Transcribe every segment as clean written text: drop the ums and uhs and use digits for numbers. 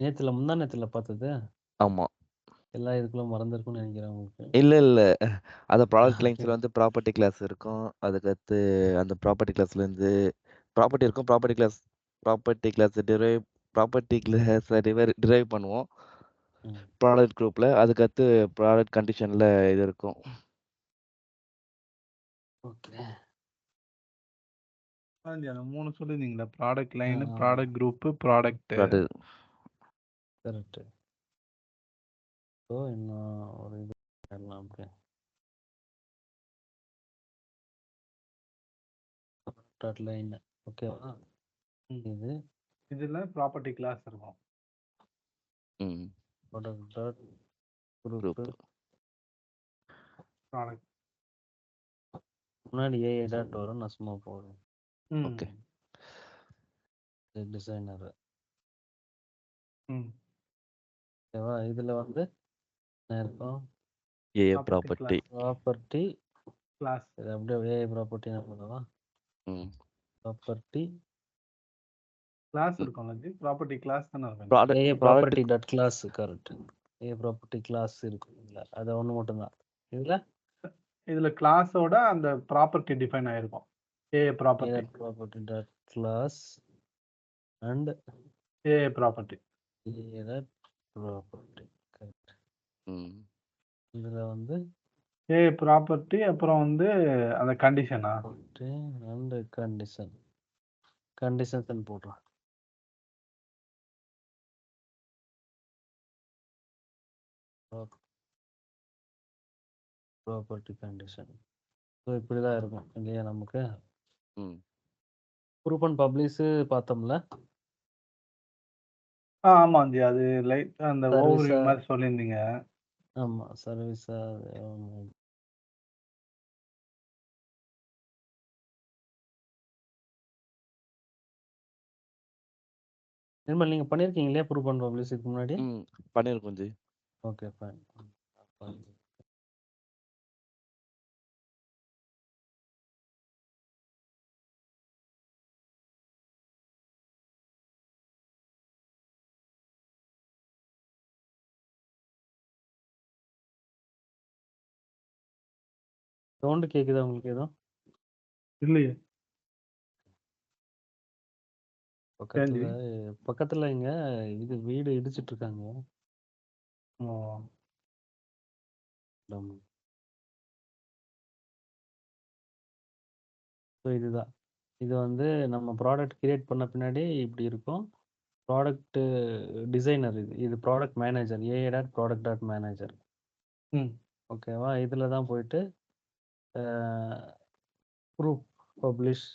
முந்தா நேத்துல பார்த்தது? ஆமா. எல்லாம் இதுக்குள்ள மறந்திருக்கும்னு நெனைக்கிறேன் உங்களுக்கு. இல்ல. அந்த ப்ராடக்ட் ஓகே. லைன்ஸ்ல வந்து ப்ராப்பர்ட்டி கிளாஸ் இருக்கும். அதுக்கடுத்து அந்த ப்ராப்பர்ட்டி கிளாஸ்லேருந்து ப்ராப்பர்ட்டி இருக்கும். ப்ராப்பர்ட்டி கிளாஸ டிரைவ் பண்ணுவோம். ம். ப்ராடக்ட் குரூப்ல. அதுக்கடுத்து ப்ராடக்ட் கண்டிஷன்ல இது இருக்கும். ஓகே. அந்த 3 சொல்லியிருந்தீங்களா? ப்ராடக்ட் லைன், ஆமா. Product group, product. Correct. So இன்னும் ஒரு இது பண்ணலாம் அப்படியே. டாட் லைன் ஓகேவா? இது இதுல ப்ராப்பர்ட்டி கிளாஸ் இருக்கும். ம். Product dot group group. Product. முன்னாடி ஏஐ டாட் வரும். நான் சும்மா போடுறேன். ஓகே. டிசைனர் ம். ஓகேவா? இதுல வந்து என்ன இருக்கும்? AA property property. Property class. இது அப்படியே ஏஐ ப்ராப்பர்ட்டி என்ன பண்ணுவா? ம். ப்ராப்பர்ட்டி கிளாஸ் இருக்கும்ல ஜி. ப்ராப்பர்ட்டி கிளாஸ் தானே இருக்கும். AI product property dot class correct. AI property class இருக்கும். இல்லை அது ஒன்று மட்டும்தான். இதுல கிளாஸோட அந்த ப்ராப்பர்ட்டி டிஃபைன் ஆயிருக்கும். AA property. Property dot class and AA property. AI dot property correct. ம். இதுல வந்து ஏஏ ப்ராப்பர்ட்டி அப்புறம் வந்து அந்த கண்டிஷனா அண்ட் கண்டிஷன் போடுறோம். Property condition. ஸோ இப்படி தான் இருக்கும் இல்லையா நமக்கு? ம். ப்ரூஃப் அண்ட் பப்ளிஷ் பார்த்தோம்ல. ஆமா ஜி. அது லைட் அந்த ஓவர்வியூ மாதிரி சொல்லியிருந்தீங்க. ஆமா சர்வீஸா நிர்மல் நீங்க பண்ணிருக்கீங்க இல்லையா ப்ரூஃப் அண்ட் பப்ளிஷ் இதுக்கு முன்னாடி? பண்ணிருக்கோம் ஜி. Okay fine. சவுண்ட் கேக்குதா உங்களுக்கு எதுவும்? இல்லையே. பக்கத்துல இங்க இது வீடு இடிச்சிட்டு இருக்காங்க. ஸோ இதுதான். இது வந்து நம்ம ப்ராடக்ட் கிரியேட் பண்ண பின்னாடி இப்படி இருக்கும். ப்ராடக்ட் டிசைனர் இது product manager AI dot product dot manager. ஓகேவா? இதில் தான் போயிட்டு ப்ரூஃப் பப்ளிஷ்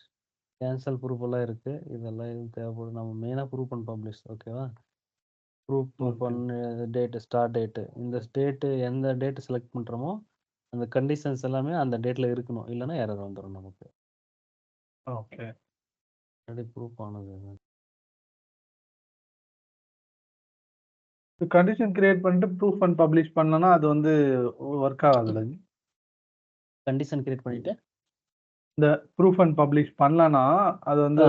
கேன்சல் ப்ரூஃப் எல்லாம் இருக்கு. இதெல்லாம் எதுவும் தேவைப்படும். நம்ம மெயினாக ப்ரூஃப் அண்ட் பப்ளிஷ் ஓகேவா? ப்ரூஃப் பண்ண டேட்டு ஸ்டார்ட் டேட்டு இந்த டேட்டு எந்த டேட்டு செலக்ட் பண்ணுறோமோ அந்த கண்டிஷன்ஸ் எல்லாமே அந்த டேட்டில் இருக்கணும். இல்லைன்னா எரர் வந்துடும் நமக்கு. ஓகே. ப்ரூஃப் ஆனது கண்டிஷன் கிரியேட் பண்ணிட்டு ப்ரூஃப் அண்ட் பப்ளிஷ் பண்ணனா அது வந்து ஒர்க் ஆகாதுல்ல ஜி? கண்டிஷன் கிரியேட் பண்ணிட்டு இந்த ப்ரூஃப் அண்ட் பப்ளிஷ் பண்ணலனா அது வந்து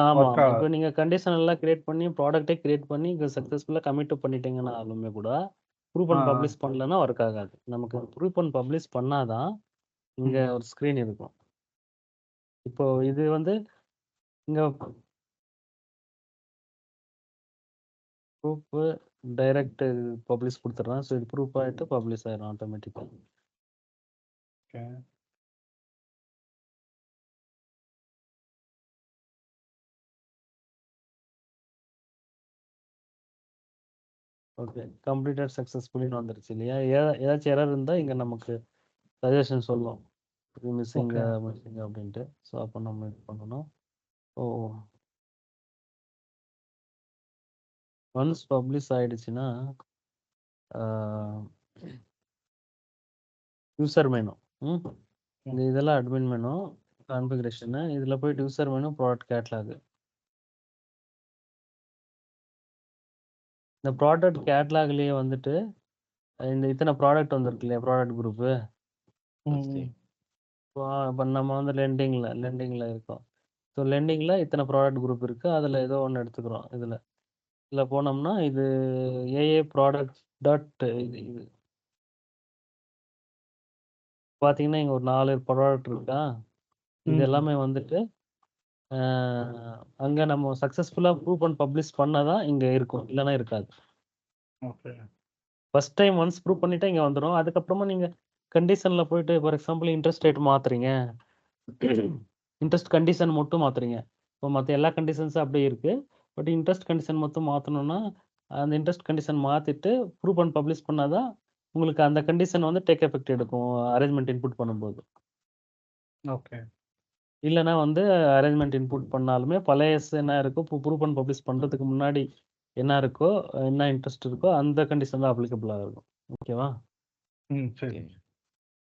ஆமாம். இப்போ நீங்கள் கண்டிஷன் எல்லாம் கிரியேட் பண்ணி ப்ராடக்ட்டே கிரியேட் பண்ணி இங்கே சக்ஸஸ்ஃபுல்லாக கமிட் பண்ணிட்டீங்கன்னாலுமே கூட ப்ரூஃப் அண்ட் பப்ளிஷ் பண்ணலன்னா ஒர்க் ஆகாது. நமக்கு ப்ரூஃப் அண்ட் பப்ளிஷ் பண்ணாதான் இங்கே ஒரு ஸ்க்ரீன் இருக்கும். இப்போ இது வந்து இங்கே ப்ரூஃப் டைரக்ட் பப்ளிஷ் கொடுத்துட்றேன். ஸோ இது ப்ரூஃப் ஆகிட்டு பப்ளிஷ் ஆயிடும் ஆட்டோமேட்டிக்காக. ஓகே. ஓகே கம்ப்ளீட்டட் சக்ஸஸ்ஃபுல்லின்னு வந்துருச்சு இல்லையா? ஏதாச்சும் எரர் இருந்தால் இங்கே நமக்கு சஜஷன் சொல்லும் மிஸ்ஸிங் அப்படின்ட்டு. ஸோ அப்போ நம்ம இது பண்ணணும். ஒன்ஸ் பப்ளிஷ் ஆயிடுச்சுன்னா யூசர் மெனு இந்த இதெல்லாம் அட்மின் மெனு கான்ஃபிகரேஷனு இதில் போயிட்டு யூசர் மெனு ப்ராடக்ட் கேட்லாக். இந்த ப்ராடக்ட் கேட்லாக்லேயே வந்துட்டு இந்த இத்தனை ப்ராடக்ட் வந்துருக்கு இல்லையா ப்ராடக்ட் குரூப்பு. இப்போ நம்ம வந்து லெண்டிங்கில் இருக்கோம். ஸோ லெண்டிங்கில் இத்தனை ப்ராடக்ட் குரூப் இருக்குது. அதில் ஏதோ ஒன்று எடுத்துக்கிறோம். இதில் இதுல போனோம்னா இது ஏஏ ப்ராடக்ட் டாட் இது இது பார்த்தீங்கன்னா, இங்க ஒரு 4 ப்ராடக்ட் இருக்கா? இது ம். எல்லாமே வந்துட்டு அங்க நம்ம சக்சஸ்ஃபுல்லா ப்ரூவ் அண்ட் பப்ளிஷ் பண்ணா தான் இங்க இருக்கும். இல்லன்னா இருக்காது. Okay. First time once prove பண்ணிட்டா இங்க வந்துரும். அதுக்கப்புறமா நீங்க கண்டிஷன்ல போயிட்டு ஃபார் எக்ஸாம்பிள் இன்ட்ரெஸ்ட் ரேட் மாத்துறீங்க. இன்ட்ரெஸ்ட் கண்டிஷன் மட்டும் மாத்துறீங்க. இப்போ மத்த எல்லா கண்டிஷன்ஸும் அப்படியே இருக்கு. பட் இன்ட்ரெஸ்ட் கண்டிஷன் மட்டும் மாத்தணும்னா, அந்த இன்ட்ரெஸ்ட் கண்டிஷன் மாத்திட்டு ப்ரூவ் அண்ட் பப்ளிஷ் பண்ணா தான் உங்களுக்கு அந்த கண்டிஷன் வந்து டேக் எஃபெக்ட் எடுக்கும். அரேஞ்ச்மென்ட் இன்புட் பண்ணும்போது. ஓகே. இல்லன்னா வந்து அரேஞ்ச்மென்ட் இன்புட் பண்ணாலுமே பழையசு என்ன இருக்கோ, ப்ரூவ் அண்ட் பப்ளிஷ் பண்றதுக்கு முன்னாடி என்ன இருக்கோ, என்ன இன்ட்ரெஸ்ட் இருக்கோ அந்த கண்டிஷன் தான் அப்ளிகபிளா இருக்கும். ஓகேவா? ம். சரி.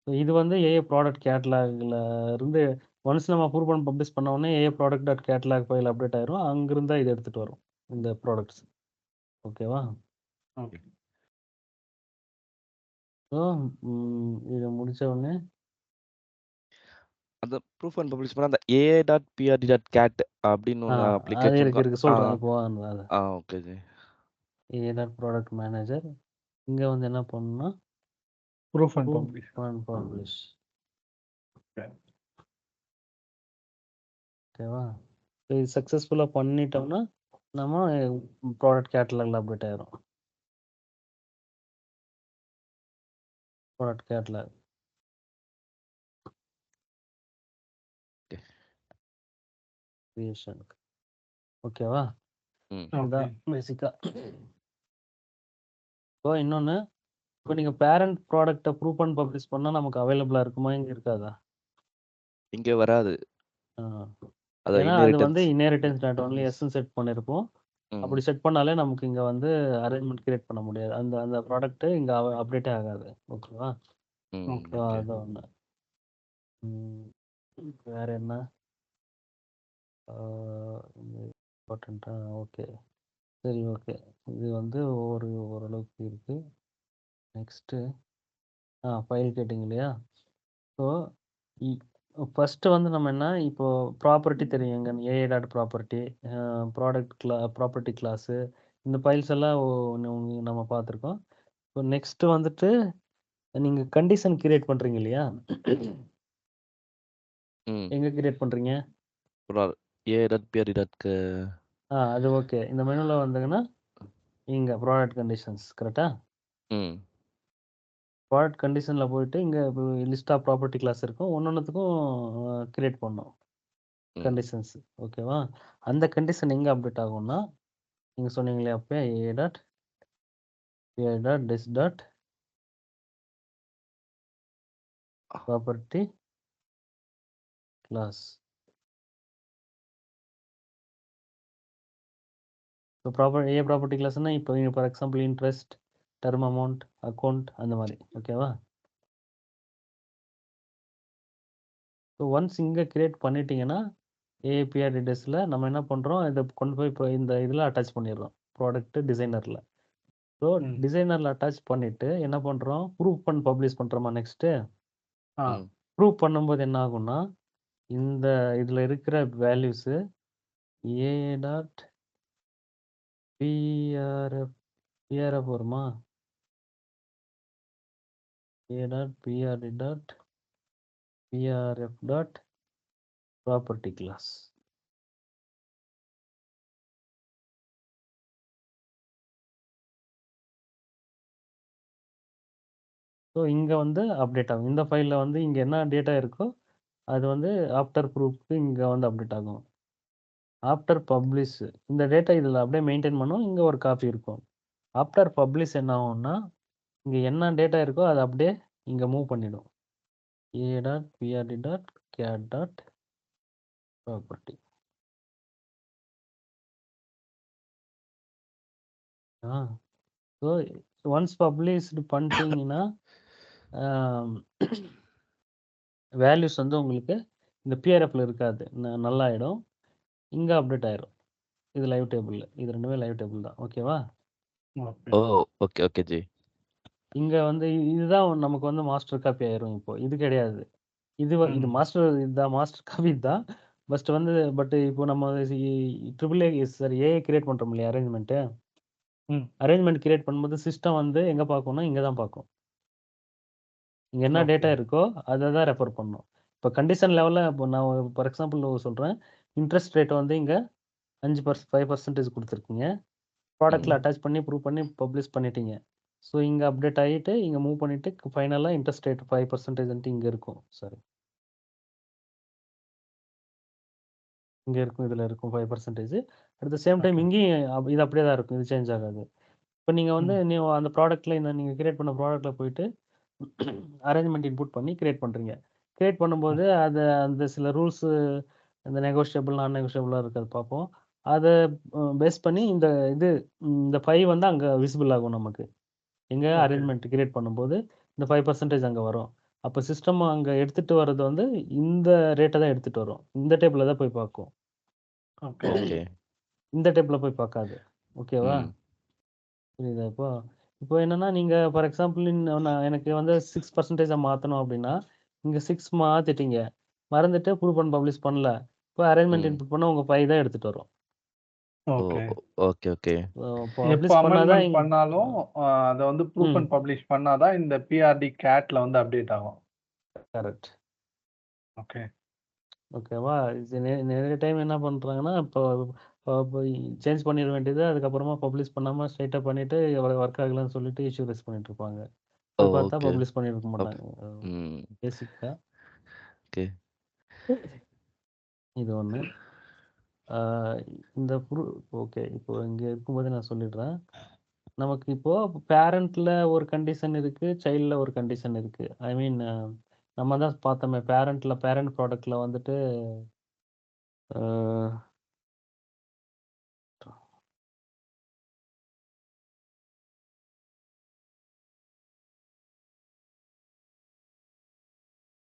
ஓகே. இது வந்து ஏஏ ப்ராடக்ட் கேட்டலாக்ல இருந்து ஒன்ஸ் நம்ம ப்ரூவ் அண்ட் பப்ளிஷ் பண்ண உடனே AA product dot catalogue file update ஆயிரும். அங்கிருந்து தான் இத எடுத்துட்டு வரும். இந்த ப்ராடக்ட்ஸ். ஓகேவா? ஓகே. ஸோ இத முடிச்ச உடனே அந்த ப்ரூஃப் அண்ட் பப்ளிஷ் பண்ணா அந்த aa.prd.cat அப்படின்னு ஆ ஒண்ணு அது அப்ளிகேஷன் இருக்கு இருக்கும். சொல்றேன். இப்போ அது okay ji. AA dot product manager. இங்க வந்து என்ன பண்ணணும்னா proof and prove publish. And publish. Okay. ஓகேவா? இது சக்சஸ்ஃபுல்லா பண்ணிட்டோம்னா, நம்ம ப்ராடக்ட் கேட்டலாக்ல அப்டேட் ஆயிரும். Product catalogue. ஓகே. கிரியேஷன். ஓகேவா? ம். ஓகே. இதுதான் பேசிக்கா. இப்போ இன்னொன்னு, இப்போ நீங்க பேரண்ட் ப்ராடக்ட்ட ப்ரூவ் அண்ட் பப்ளிஷ் பண்ணா நமக்கு அவைலபிளா இருக்குமா? இங்க இருக்காதா? இங்க வராது. ஆ. அதான் ஏன்னா அது வந்து இன்ஹெரிட்டன்ஸ். இன்ஹெரிட்டன்ஸ் டாட் ஒன்லி எஸ்ன்னு செட் பண்ணியிருப்போம். ம். அப்படி செட் பண்ணாலே நமக்கு இங்க வந்து அரேஞ்ச்மென்ட் கிரியேட் பண்ண முடியாது. அந்த அந்த ப்ராடக்ட் இங்க அப்டேட்டே ஆகாது. ஓகேவா? ம். ஓகே. ஓகே. அதான் ஒண்ணு. ம். வேற என்ன? இம்பார்ட்டன்ட்டா ஓகே. சரி ஓகே. இது வந்து ஓரளவுக்கு இருக்கு. நெக்ஸ்ட்டு ஃபைல் கேட்டிங்க இல்லையா? ஸோ இ ஃபர்ஸ்ட்டு வந்து நம்ம என்ன இப்போ ப்ராப்பர்ட்டி தெரியும் எங்க AI dot property, product property class இந்த ஃபைல்ஸ் எல்லாம் நம்ம பார்த்துருக்கோம். இப்போ நெக்ஸ்ட்டு வந்துட்டு நீங்க கண்டிஷன் கிரியேட் பண்றீங்க இல்லையா? ம். எங்க கிரியேட் பண்றீங்க? aa.prd.க்கு அது ஓகே. இந்த மெனுல வந்தீங்கன்னா, இங்க ப்ராடக்ட் கண்டிஷன்ஸ் கரெக்ட்டா? ம். ப்ராடக்ட் கண்டிஷன்ல போயிட்டு இங்க லிஸ்ட் ஆஃப் ப்ராப்பர்ட்டி கிளாஸ் இருக்கும். ஒன்னொன்னுத்துக்கும் கிரியேட் பண்ணணும். ம். கண்டிஷன்ஸ் ஓகேவா? அந்த கண்டிஷன் எங்க அப்டேட் ஆகும்னா, நீங்க சொன்னீங்களே அப்பயே A dot dis dot property class. இப்போ ப்ராப்பர்ட்டி கிளாஸ்னா இப்போ for example interest, term amount, account அந்த மாதிரி ஓகேவா? ஸோ ஒன்ஸ் இங்க கிரியேட் பண்ணிட்டீங்கன்னா, ஏபிஆர்டிஎஸ்ல நம்ம என்ன பண்றோம், இதை கொண்டு போய் இப்போ இந்த இதில் அட்டாச் பண்ணிடுறோம். ப்ராடக்ட் டிசைனர்ல. ஸோ ம். டிசைனர்ல அட்டாச் பண்ணிட்டு என்ன பண்றோம், ப்ரூஃப் அண்ட் பப்ளிஷ் பண்றோமா நெக்ஸ்ட்? ஆ. ம். ப்ரூவ் பண்ணும்போது என்ன ஆகும்னா, இந்த இதுல இருக்கிற வேல்யூஸ் ஏ டாட் பிஆர்எஃப் வருமா? A dot PRD dot PRF dot property class. So இங்க வந்து அப்டேட் ஆகும். இந்த ஃபைல்ல வந்து இங்க என்ன டேட்டா இருக்கோ அது வந்து ஆஃப்டர் ப்ரூஃப்க்கு இங்க வந்து அப்டேட் ஆகும். ஆஃப்டர் பப்ளிஷ் இந்த டேட்டா இதில் அப்படியே மெயின்டைன் பண்ணும். இங்க ஒரு காப்பி இருக்கும். ஆஃப்டர் பப்ளிஷ் என்ன ஆகும்னா, இங்க என்ன டேட்டா இருக்கோ அதை அப்படியே இங்க மூவ் பண்ணிடும். A dot PRD dot cat dot property. So once published பண்ணிட்டீங்கன்னா வேல்யூஸ் வந்து உங்களுக்கு இந்த பிஆர்எஃப்ல இருக்காது. நல்லாயிடும். இங்க அப்டேட் ஆயிரும். இது லைவ் டேபிள். இது ரெண்டுமே லைவ் டேபிள் தான். ஓகேவா? Okay. Oh! Okay, okay ji. இங்க வந்து இதுதான் நமக்கு வந்து மாஸ்டர் காப்பி ஆயிரும் இப்போ. இது கிடையாது. இது ம். இதுதான் மாஸ்டர் காப்பி தான். பட் இப்போ நம்ம triple A sorry AI create பண்றோம் இல்லையா அரேஞ்ச்மென்ட். ம். அரேஞ்ச்மெண்ட் கிரியேட் பண்ணும்போது சிஸ்டம் வந்து எங்க பார்க்கும்னா, இங்க தான் பார்க்கும். இங்க என்ன ஓகே. டேட்டா இருக்கோ அத தான் ரெஃபர் பண்ணும். இப்போ கண்டிஷன் லெவல்ல இப்போ நான் ஃபார் எக்ஸாம்பிள் சொல்றேன். இன்ட்ரெஸ்ட் ரேட் வந்து இங்க 5% குடுத்துருக்கீங்க. ப்ராடக்ட்ல ம். அட்டாச் பண்ணி ப்ரூவ் பண்ணி பப்ளிஷ் பண்ணிட்டீங்க. ஸோ இங்க அப்டேட் ஆயிட்டு, இங்க மூவ் பண்ணிட்டு ஃபைனலா இன்ட்ரெஸ்ட் ரேட் 5% இங்க இருக்கும். சாரி. இங்க இருக்கும். இதுல இருக்கும் 5%. At the same time okay. இங்கேயும் இது அப்படியே தான் இருக்கும். இது சேஞ்ச் ஆகாது. இப்போ நீங்க வந்து ம். அந்த ப்ராடக்ட்ல நீங்க கிரியேட் பண்ண ப்ராடக்ட்ல போயிட்டு அரேஞ்ச்மெண்ட் இன்புட் பண்ணி கிரியேட் பண்றீங்க. கிரியேட் பண்ணும்போது ம். அந்த சில ரூல்ஸ் இந்த நெகோஷியபிள், நான் நெகோஷியபிளா இருக்கிறது பார்ப்போம். அத பேஸ் பண்ணி இந்த 5 வந்து அங்க விசிபிள் ஆகும் நமக்கு. எங்க ஓகே. அரேஞ்ச்மெண்ட் கிரியேட் பண்ணும்போது இந்த 5% அங்க வரும். அப்ப சிஸ்டம் அங்க எடுத்துட்டு வர்றது வந்து இந்த ரேட்ட தான் எடுத்துட்டு வரும். இந்த டேபிள்ல தான் போய் பார்க்கும். ஓகே. ஓகே. இந்த டேபிள்ல போய் பார்க்காது. ஓகேவா? ம். புரியுதா இப்போ? இப்போ என்னன்னா, நீங்க ஃபார் எக்ஸாம்பிள் எனக்கு வந்து 6% மாத்தணும் அப்டின்னா, இங்க 6 மாத்திட்டீங்க. மறந்துட்டு ப்ரூவ் அண்ட் பப்ளிஷ் பண்ணல. இப்போ அரேஞ்ச்மெண்ட் ம். இன்புட் பண்ணா உங்க 5 தான் எடுத்துட்டு வரும். ஓ! ஓகே. Okay, okay. எப்போ பப்ளிஷ் பண்ணா தான் அமெண்ட்மென்ட் பண்ணாலும், அத வந்து ப்ரூஃப் ம். அண்ட் பப்ளிஷ் பண்ணா தான் இந்த பிஆர்டி கேட்ல வந்து அப்டேட் ஆகும். கரெக்ட். ஓகே. ஓகேவா? இது நெறைய டைம் என்ன பண்றாங்கன்னா, இப்போ போய் சேஞ்ச் பண்ணிற வேண்டியது. அதுக்கப்புறமா பப்ளிஷ் பண்ணாம ஸ்ட்ரெயிட்டா பண்ணிட்டு ஒர்க் ஆகலன்னு சொல்லிட்டு இஷ்யூ ரைஸ் பண்ணிட்டு இருப்பாங்க. போய் பார்த்தா ஓகே. பப்ளிஷ் பண்ணியிருக்க அப் மாட்டாங்க. ம். பேசிக்கா ஓகே. இது ஒண்ணு. ஆ இந்த ஓகே. இப்போ இங்க இருக்கும்போது நான் சொல்லிடுறேன். நமக்கு இப்போ பேரண்ட்ல ஒரு கண்டிஷன் இருக்கு. சைல்ட்ல ஒரு கண்டிஷன் இருக்கு. ஐ மீன் நம்ம தான் பார்த்தோமே பேரண்ட் ப்ராடக்ட்ல வந்துட்டு ஆ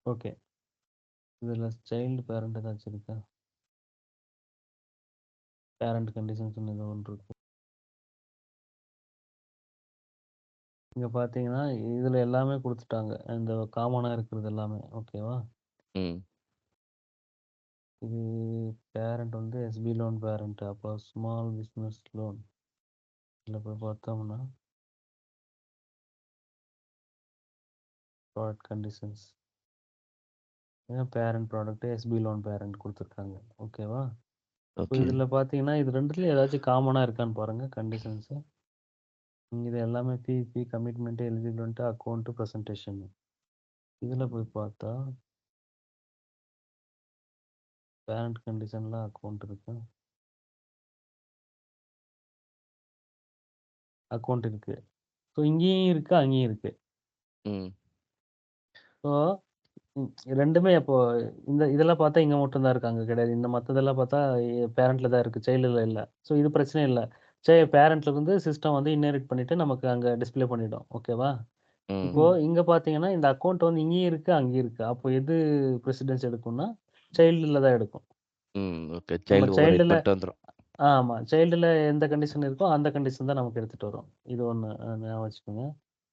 ஓகே. இதுல சைல்ட் பேரண்ட் ஏதாச்சும் இருக்கா? பேரண்ட் கண்டிஷன்ஸ்னு ஏதோ ஒன்று இருக்கு. இங்க பார்த்தீங்கன்னா, இதுல எல்லாமே குடுத்துட்டாங்க. இந்த காமனா இருக்கிறது எல்லாமே. ஓகேவா? ம். இது பேரண்ட் வந்து எஸ்பி லோன் பேரண்ட். அப்போ ஸ்மால் பிசினஸ் லோன். இதுல போய் பார்த்தோம்னா, product conditions. Parent product SP loan parent குடுத்துருக்காங்க. ஓகேவா? இப்போ ஓகே. இதுல பார்த்தீங்கன்னா, இது 2த்துலயும் ஏதாச்சும் காமனா இருக்கான்னு பாருங்க கண்டிஷன்ஸ். இது எல்லாமே PP, commitment, eligibility, account, presentation. இதுல போய் பார்த்தா, பேரண்ட் கண்டிஷன்ல அக்கவுண்ட் இருக்கு. அக்கவுண்ட் இருக்கு. ஸோ இங்கேயும் இருக்கு, அங்கேயும் இருக்கு. ம். ஸோ 2மே இப்போ இதெல்லாம் பார்த்தா இங்க மட்டும் தான் இருக்கு. அங்க கிடையாது. இந்த மத்ததெல்லாம் பார்த்தா பேரண்ட்ல தான் இருக்கு. சைல்டுல இல்ல. ஸோ இது பிரச்சனை இல்ல. பேரண்ட்ல இருந்து சிஸ்டம் வந்து இன்ஹெரிட் பண்ணிட்டு நமக்கு அங்க டிஸ்ப்ளே பண்ணிடும். ஓகேவா? இப்போ ம். இங்க பார்த்தீங்கன்னா, இந்த அக்கவுண்ட் வந்து இங்கேயும் இருக்கு, அங்கேயும் இருக்கு. அப்போ எது பிரசிடென்ஸ் எடுக்கும்னா, சைல்டுல தான் எடுக்கும். ம். ஓகே. நம்ம சைல்டு ஓவர்ரைட் சைல்டுல பண்ணிட்டு வந்துரும். ஆமா. சைல்டுல எந்த கண்டிஷன் இருக்கோ, அந்த கண்டிஷன் தான் நமக்கு எடுத்துட்டு வரும். இது ஒண்ணு ஞாபகம் வச்சுக்கோங்க.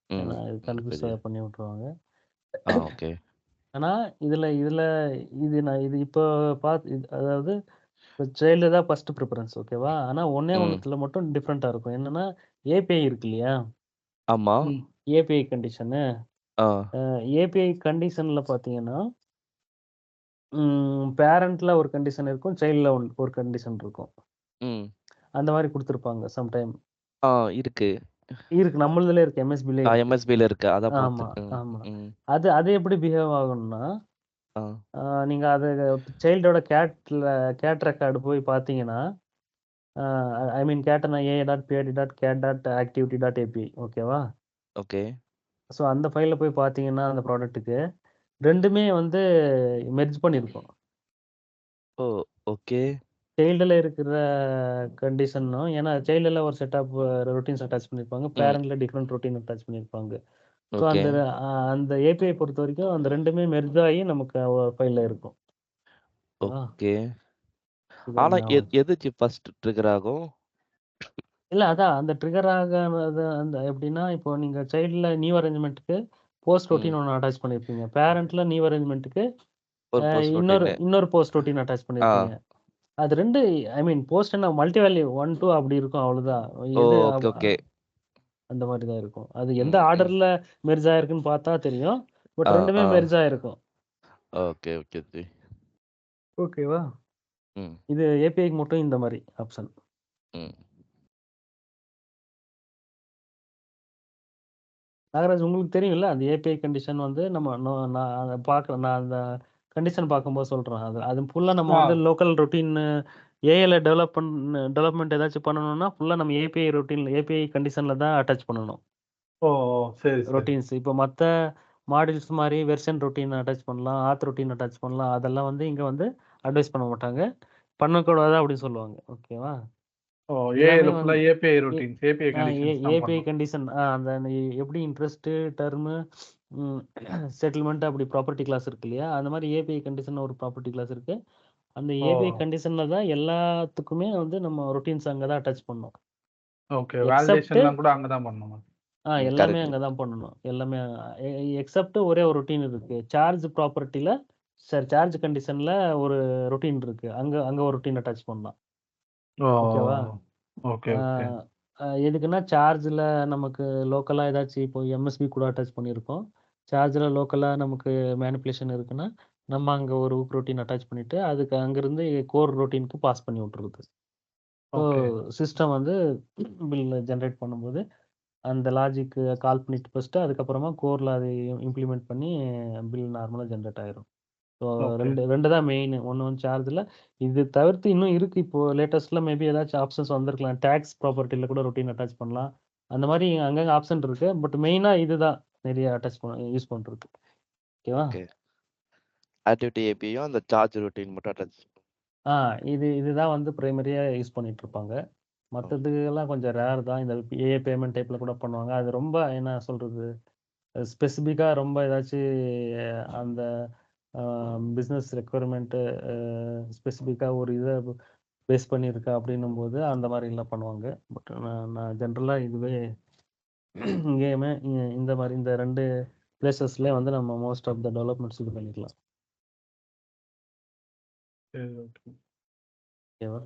ம். ஏன்னா இது ம். கன்ஃப்யூஸ் புரியுது. பண்ணி விட்டுருவாங்க. ஓகே. ஆனா, இதுல இதுல இது இப்போ அதாவது சைல்டு தான் ஃபர்ஸ்ட் ப்ரிஃபரன்ஸ் ஓகேவா? ஆனா ஒண்ணே ம். ஒண்ணுத்துல மட்டும் டிஃபரெண்ட்டா இருக்கும். என்னன்னா, ஏபிஐ இருக்கு இல்லையா? ஆமா. API condition. ஆ. ஏபிஐ கண்டிஷன்ல பார்த்தீங்கன்னா, பேரண்ட்ல ஒரு கண்டிஷன் இருக்கும். சைல்ட்ல ஒரு கண்டிஷன் இருக்கும். ம். அந்த மாரி குடுத்துருப்பாங்க சம்டைம். ஆ இருக்கு. இருக்கு. நம்மள்துலயே இருக்கு. எம்எஸ்பிலயே இருக்கு. எம்எஸ்பில இருக்கு. அதான் ஆமா, பார்த்துருக்கேன். ஆமா. ம். அது அது எப்படி பிஹேவ் ஆகும்னா, ஆ. நீங்க சைல்டோட கேட் ரெக்கார்டு போய் பார்த்தீங்கன்னா, அ ஐ மீன் கேட்டனா a.pid.cat.activity.api ஓகேவா? ஓகே. ஸோ அந்த ஃபைல்ல போய் பார்த்தீங்கன்னா, அந்த ப்ராடக்ட்டுக்கு 2மே வந்து மெர்ஜ் பண்ணியிருக்கும். ஓ! ஓகே. சைல்டுல இருக்கிற கண்டிஷனும் ஏன்னா சைல்டுல ஒரு செட் ஆஃப் ரொட்டீன்ஸ் அட்டாச் பண்ணியிருப்பாங்க. ம். பேரண்ட்ல டிஃபரெண்ட் ரொட்டீன் அட்டாச் பண்ணியிருப்பாங்க. So okay. அந்த ஏபிஐ பொறுத்தவரைக்கும் அந்த 2மே மெர்ஜ் ஆயி நமக்கு ஃபைல்ல இருக்கும். ஓகேவா? ஓகே. இத ஆனா ஞாபகம் எதுக்கு ஃபர்ஸ்ட் ட்ரிகர் ஆகும்? இல்ல அதான் அந்த ட்ரிகர் ஆகானது எப்படின்னா, இப்போ நீங்க சைல்டுல நியூ அரேஞ்ச்மென்ட்க்கு போஸ்ட் ம். ரொட்டீன் ஒண்ணு அட்டாச் பண்ணியிருப்பீங்க. பேரண்ட்ல நியூ அரேஞ்ச்மென்ட்க்கு ஒரு போஸ்ட் இன்னொரு ரொட்டீனு. இன்னொரு போஸ்ட் ரொட்டீன் அட்டாச் ஆ. பண்ணியிருப்பீங்க. அது 2 ஐ மீன் போஸ்ட் என்ன மல்டி வேல்யூ 1, 2 அப்படி இருக்கும் அவ்வளவுதான். எது ஓகே ஓகே. அந்த மாதிரி தான் இருக்கும். அது எந்த ம் ம். ஆர்டர்ல மெர்ஜ் ஆயிருக்குன்னு பார்த்தா தெரியும். பட் ஆ ரெண்டுமே ஆ. மெர்ஜ் ஆயிருக்கும். Okay okay G. ஓகேவா? ம் இது ஏபிஐக்கு மட்டும் இந்த மாதிரி ஆப்ஷன். ம். நாகராஜ் உங்களுக்கு தெரியும்ல அந்த ஏபிஐ கண்டிஷன் வந்து நம்ம நான் அதை பார்க்குறேன். நான் அந்த கண்டிஷன் பார்க்கும்போது சொல்றேன். அது ஃபுல்லா நம்ம ஆ வந்து லோக்கல் ரொட்டீன் ஏஐல டெவலப்மெண்ட் ஏதாச்சும் பண்ணணும்னா ஃபுல்லா நம்ம ஏபிஐ ரொட்டீன் ஏபிஐ கண்டிஷன்ல தான் அட்டாச் பண்ணணும். ஓ சரி சரி ரொட்டீன்ஸ் இப்போ மற்ற மாடியூல்ஸ் மாதிரி வெர்ஷன் ரொட்டீன் அட்டாச் பண்ணலாம், ஆத் ரொட்டீன் அட்டாச் பண்ணலாம். அதெல்லாம் வந்து இங்க வந்து அட்வைஸ் பண்ண மாட்டாங்க. பண்ணக்கூடாது அப்படின்னு சொல்லுவாங்க. ஓகேவா? ஓ எல்லாமே ஏஐல ஃபுல்லா வந்து ஏபிஐ ரொட்டீன்ஸ் ஏபிஐ கண்டிஷன்ஸ் தான் ஏபிஐ பண்ணும். கண்டிஷன் அந்த எப்படி இன்ட்ரெஸ்ட் டர்மு செட்டில்மெண்ட் அப்படி ப்ராப்பர்ட்டி கிளாஸ் இருக்கு இல்லையா? அந்த மாதிரி ஏபிஐ கண்டிஷன் ஒரு ப்ராப்பர்ட்டி கிளாஸ் இருக்கு. அந்த ஓ ஏபிஐ கண்டிஷன்ல தான் எல்லாத்துக்குமே வந்து நம்ம ரொட்டீன்ஸ் அங்கே தான் அட்டாச் பண்ணணும். ஓகே எக்ஸப்ட் வேலிடேஷன்லாம் கூட அங்க தான் பண்ணணும். எல்லாமே கரெக்ட். அங்கே தான் பண்ணணும். எல்லாமே எக்ஸப்ட் ஒரே ஒரு ரொட்டீன் இருக்கு. சார்ஜ் ப்ராப்பர்ட்டில சார்ஜ் கண்டிஷன்ல ஒரு ரொட்டீன் இருக்கு. அங்க அங்க ஒரு ரொட்டீன் அட்டாச் பண்ணலாம். ஓ ஓகேவா? ஓகே ஓகே எதுக்குன்னா சார்ஜில் நமக்கு லோக்கலாக ஏதாச்சும் இப்போ எம்எஸ்பி கூட அட்டாச் பண்ணியிருக்கோம். சார்ஜில் லோக்கலாக நமக்கு மேனிப்புலேஷன் இருக்குன்னா நம்ம அங்கே ஒரு ஊக் ரொட்டீன் அட்டாச் பண்ணிவிட்டு அதுக்கு அங்கேருந்து கோர் ரொட்டீனுக்கு பாஸ் பண்ணி விட்டுருது. ஸோ ஓகே சிஸ்டம் வந்து பில் ஜென்ரேட் பண்ணும்போது அந்த லாஜிக்கு கால் பண்ணிட்டு ஃபஸ்ட்டு அதுக்கப்புறமா கோரில் அதை இம்ப்ளிமெண்ட் பண்ணி பில் நார்மலாக ஜென்ரேட் ஆயிரும். ஸோ ஓகே ரெண்டு தான் மெயின். ஒன்று வந்து சார்ஜில் இது தவிர்த்து இன்னும் இருக்குது. இப்போது லேட்டஸ்ட்டில் மேபி ஏதாச்சும் ஆப்ஷன்ஸ் வந்திருக்கலாம். டேக்ஸ் ப்ராப்பர்ட்டியில் கூட ரொட்டீன் அட்டாச் பண்ணலாம். அந்த மாதிரி அங்கங்கே ஆப்ஷன் இருக்குது. பட் மெயினாக இதுதான் நிறைய அட்டாச் யூஸ் பண்ணுறது. ஓகேவா? ஓகே. ஆக்டிவிட்டி ஏபியும் அந்த சார்ஜ் ரொட்டீன் மட்டும் அட்டாச். இதுதான் வந்து ப்ரைமரியாக யூஸ் பண்ணிட்டு இருப்பாங்க. மற்றதுக்கெல்லாம் கொஞ்சம் ரேர் தான். இந்த ஏஏ பேமெண்ட் டைப்பில் கூட பண்ணுவாங்க. அது ரொம்ப என்ன சொல்கிறது ஸ்பெசிஃபிக்காக ரொம்ப ஏதாச்சும் அந்த பிஸ்னஸ் ரெக்குயர்மெண்ட்டு ஸ்பெசிஃபிக்காக ஒரு இதை பேஸ் பண்ணியிருக்கா அப்படின்னும் போது அந்த மாதிரிலாம் பண்ணுவாங்க. பட் நான் ஜென்ரலாக இதுவே இங்கேயுமே இந்த மாதிரி இந்த 2 பிளேசஸ்லேயே வந்து நம்ம மோஸ்ட் ஆஃப் த டெவலப்மெண்ட்ஸ் இது பண்ணிக்கலாம். சரி ஓகே ஓகேவா?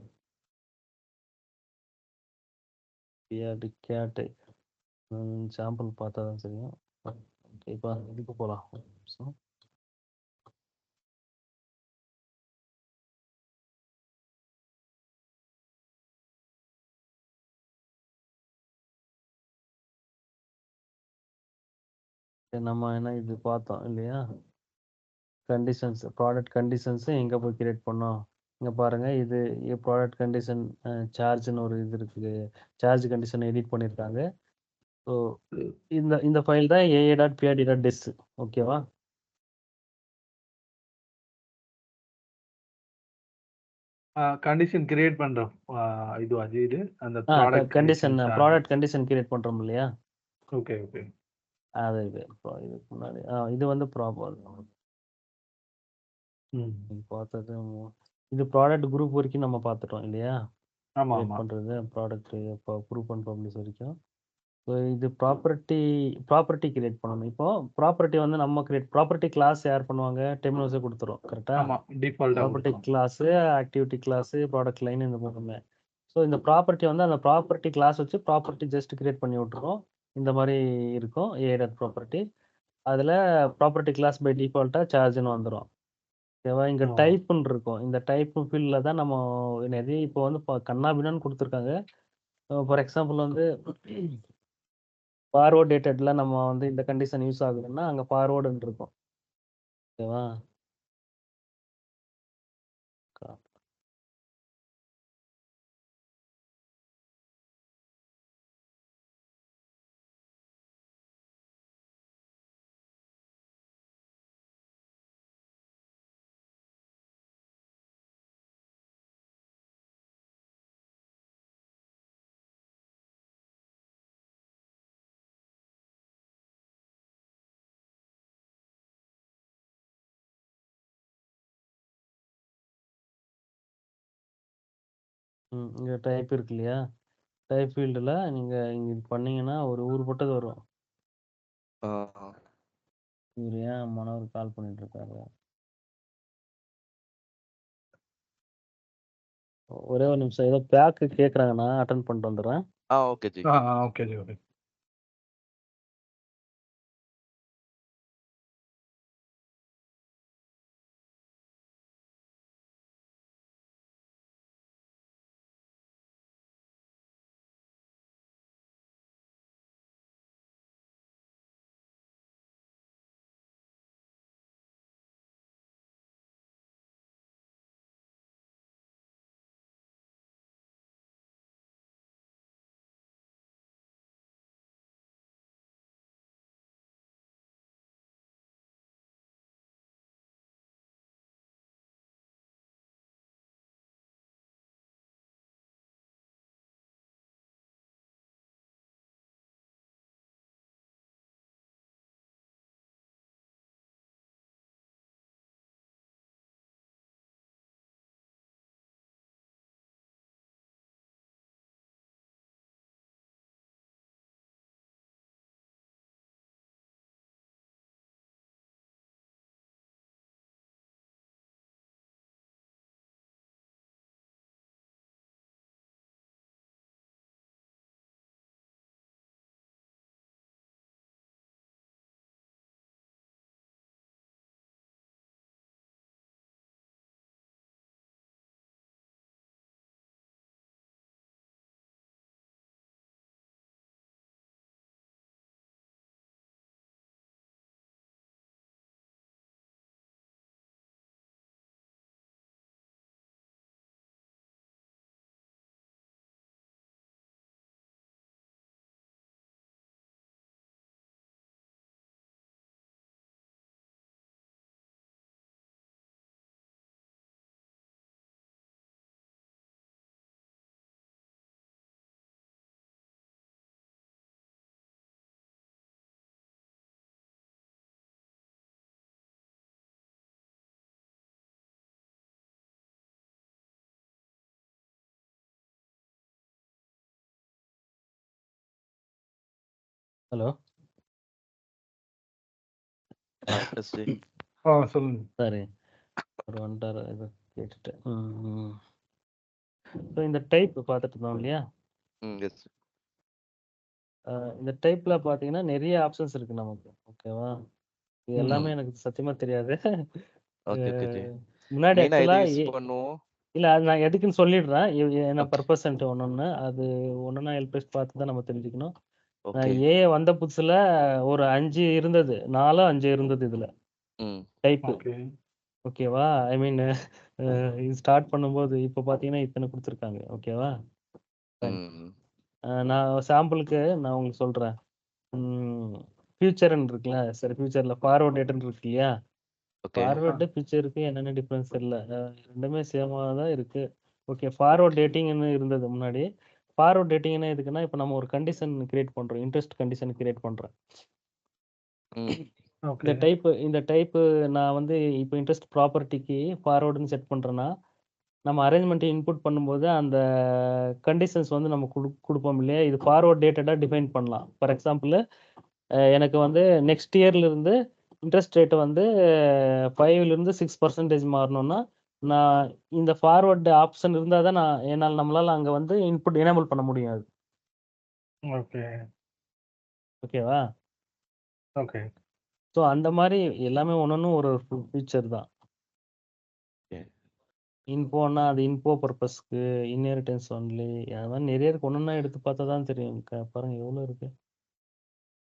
கேட்டு சாம்பிள் பார்த்தா தான் தெரியும். ஓகே இப்போ இதுக்கு போகலாம். நம்ம என்ன இது பார்த்தோம் இல்லையா? கண்டிஷன்ஸ் ப்ராடக்ட் கண்டிஷன்ஸு எங்கே போய் கிரியேட் பண்ணோம்? இங்கே பாருங்கள் இது ப்ராடக்ட் கண்டிஷன் சார்ஜ்னு ஒரு இது இருக்குது. சார்ஜ் கண்டிஷன் எடிட் பண்ணியிருக்காங்க. ஸோ இந்த இந்த ஃபைல் தான் aa.pid.des. ஓகேவா? கண்டிஷன் கிரியேட் பண்றோம் இது இது அந்த product condition condition product condition create பண்ணுறோம் இல்லையா? ஓகே ஓகே அது இதுக்கு முன்னாடி இது வந்து ப்ராப்பர் பார்த்தது இது ப்ராடக்ட் குரூப் வரைக்கும் நம்ம பார்த்துட்டோம் இல்லையா? ஆமா கிரியேட் ஆமா பண்ணுறது ப்ராடக்ட் இப்போ ப்ரூவ் அண்ட் பப்ளிஷ் வரைக்கும். ஸோ இது ப்ராப்பர்ட்டி கிரியேட் பண்ணணும். இப்போ ப்ராப்பர்ட்டி வந்து நம்ம ப்ராப்பர்ட்டி கிளாஸ் யார் பண்ணுவாங்க? டெர்மினல்ஸே கொடுத்துரும். கரெக்டா? ஆமா டிஃபால்ட்டா ப்ராப்பர்ட்டி கொடுக்கும் class activity class product line இந்த மூணுமே. ஸோ இந்த ப்ராப்பர்ட்டி வந்து அந்த ப்ராப்பர்ட்டி கிளாஸ் வச்சு ப்ராப்பர்ட்டி ஜஸ்ட் கிரியேட் பண்ணி விட்டுரும். இந்த மாதிரி இருக்கும் ஏடட் ப்ராப்பர்ட்டி. அதில் ப்ராப்பர்ட்டி கிளாஸ் பை டிஃபால்ட்டாக சார்ஜ்னு வந்துடும். ஓகேவா? இங்கே டைப்புன்னு இருக்கும். இந்த டைப்பு ஃபீல்டில் தான் நம்ம நிறைய இப்போ வந்து கண்ணாபின்னான்னு கொடுத்துருக்காங்க. ஃபார் எக்ஸாம்பிள் வந்து ஃபார்வர்ட் டேட்டட்ல நம்ம வந்து இந்த கண்டிஷன் யூஸ் ஆகுதுன்னா அங்கே ஃபார்வர்டுன்னு இருக்கும். ஓகேவா? இங்கே டைப் இருக்கு இல்லையா? டைப் ஃபீல்டில் நீங்கள் இங்கே இது பண்ணீங்கன்னா ஒரு ஊருப்பட்டது வரும். இவர் ஏன் மனோர் கால் பண்ணிட்டு இருக்காரு? ஒரே ஒரு நிமிஷம் ஏதோ பேக்கு கேட்குறாங்க, நான் அட்டன் பண்ணிட்டு வந்துடுறேன். Okay ji. Okay ji, okay. Hello. Test G. சொல்லுங்க. சரி, ஒரு வந்துட்டார் இது கேட்டுட்டு. ஸோ இந்த டைப் பார்த்துட்டு இருந்தோம் இல்லையா? எஸ். இந்த டைப்ல பார்த்தீங்கன்னா நிறைய ஆப்ஷன்ஸ் இருக்கு நமக்கு. ஓகேவா? இது எல்லாமே எனக்கு சத்தியமா தெரியாது. Okay okay G. முன்னாடி மெயினா ஆக்சுவலா எது யூஸ் பண்ணுவோம்? இல்ல அது நான் எதுக்குன்னு சொல்லிடுறேன். என்ன ஓகே பர்பஸ் ஒன்னொன்னு அது ஒன்னொன்னா ஹெல்ப் பார்த்து தான் நம்ம தெரிஞ்சுக்கணும். ஓகே. ஏஏ வந்த புதுசுல ஒரு 5 இருந்தது, 4 5 இருந்தது இதுல ம் டைப். ஓகே. ஓகேவா? ஐ மீன் இது ஸ்டார்ட் பண்ணும்போது இப்போ பார்த்தீங்கன்னா இத்தனை கொடுத்துருக்காங்க. ஓகேவா? Fine. ம் நான் சாம்பிளுக்கு நான் உங்களுக்கு சொல்றேன். ஃபியூச்சர்ன்னு இருக்குல்ல, சரி ஃபியூச்சர்ல ஃபார்வர்ட் டேட்ன்னு இருக்கு இல்லையா? ஓகே. ஃபார்வர்டு ஃபியூச்சருக்கு என்னென்ன டிஃபரன்ஸ் தெரியல. ரெண்டுமே சேமா தான் இருக்கு. ஓகே, ஃபார்வர்ட் டேட்டிங்னு இருந்தது முன்னாடி. ஃபார்வர்ட் டேட்டிங்னா எதுக்குன்னா, இப்போ நம்ம ஒரு கண்டிஷன் கிரியேட் பண்றோம். இன்ட்ரெஸ்ட் கண்டிஷன் கிரியேட் பண்றேன். ம் ஓகே. இந்த டைப்பு நான் வந்து இப்போ இன்ட்ரெஸ்ட் ப்ராப்பர்ட்டிக்கு ஃபார்வர்டுன்னு செட் பண்றேன்னா, நம்ம அரேஞ்ச்மெண்ட் இன்புட் பண்ணும்போது அந்த கண்டிஷன்ஸ் வந்து நம்ம குடுப்போம் இல்லையா? இது ஃபார்வர்ட் டேட்டடா டிஃபைன் பண்ணலாம். ஃபார் எக்ஸாம்பிள் எனக்கு வந்து நெக்ஸ்ட் இயர்ல இருந்து இன்ட்ரெஸ்ட் ரேட் வந்து 5ல இருந்து 6% மாறணும்னா, நான் இந்த ஃபார்வர்ட் ஆப்ஷன் இருந்தா தான் நம்மளால அங்க வந்து இன்புட் எனேபிள் பண்ண முடியும் அது. ஓகே. ஓகேவா? ஓகே. ஸோ அந்த மாரி எல்லாமே ஒன்னொன்னும் ஒரு ஃபீச்சர் தான். ஓகே. இன்ஃபோன்னா அது இன்ஃபோ பர்பஸ்க்கு, இன்ஹெரிட்டன்ஸ் ஒன்லி அது மாதிரி நிறைய இருக்கு. ஒன்னொன்னா எடுத்து பார்த்தா தான் தெரியும். பாருங்க எவ்வளோ இருக்கு.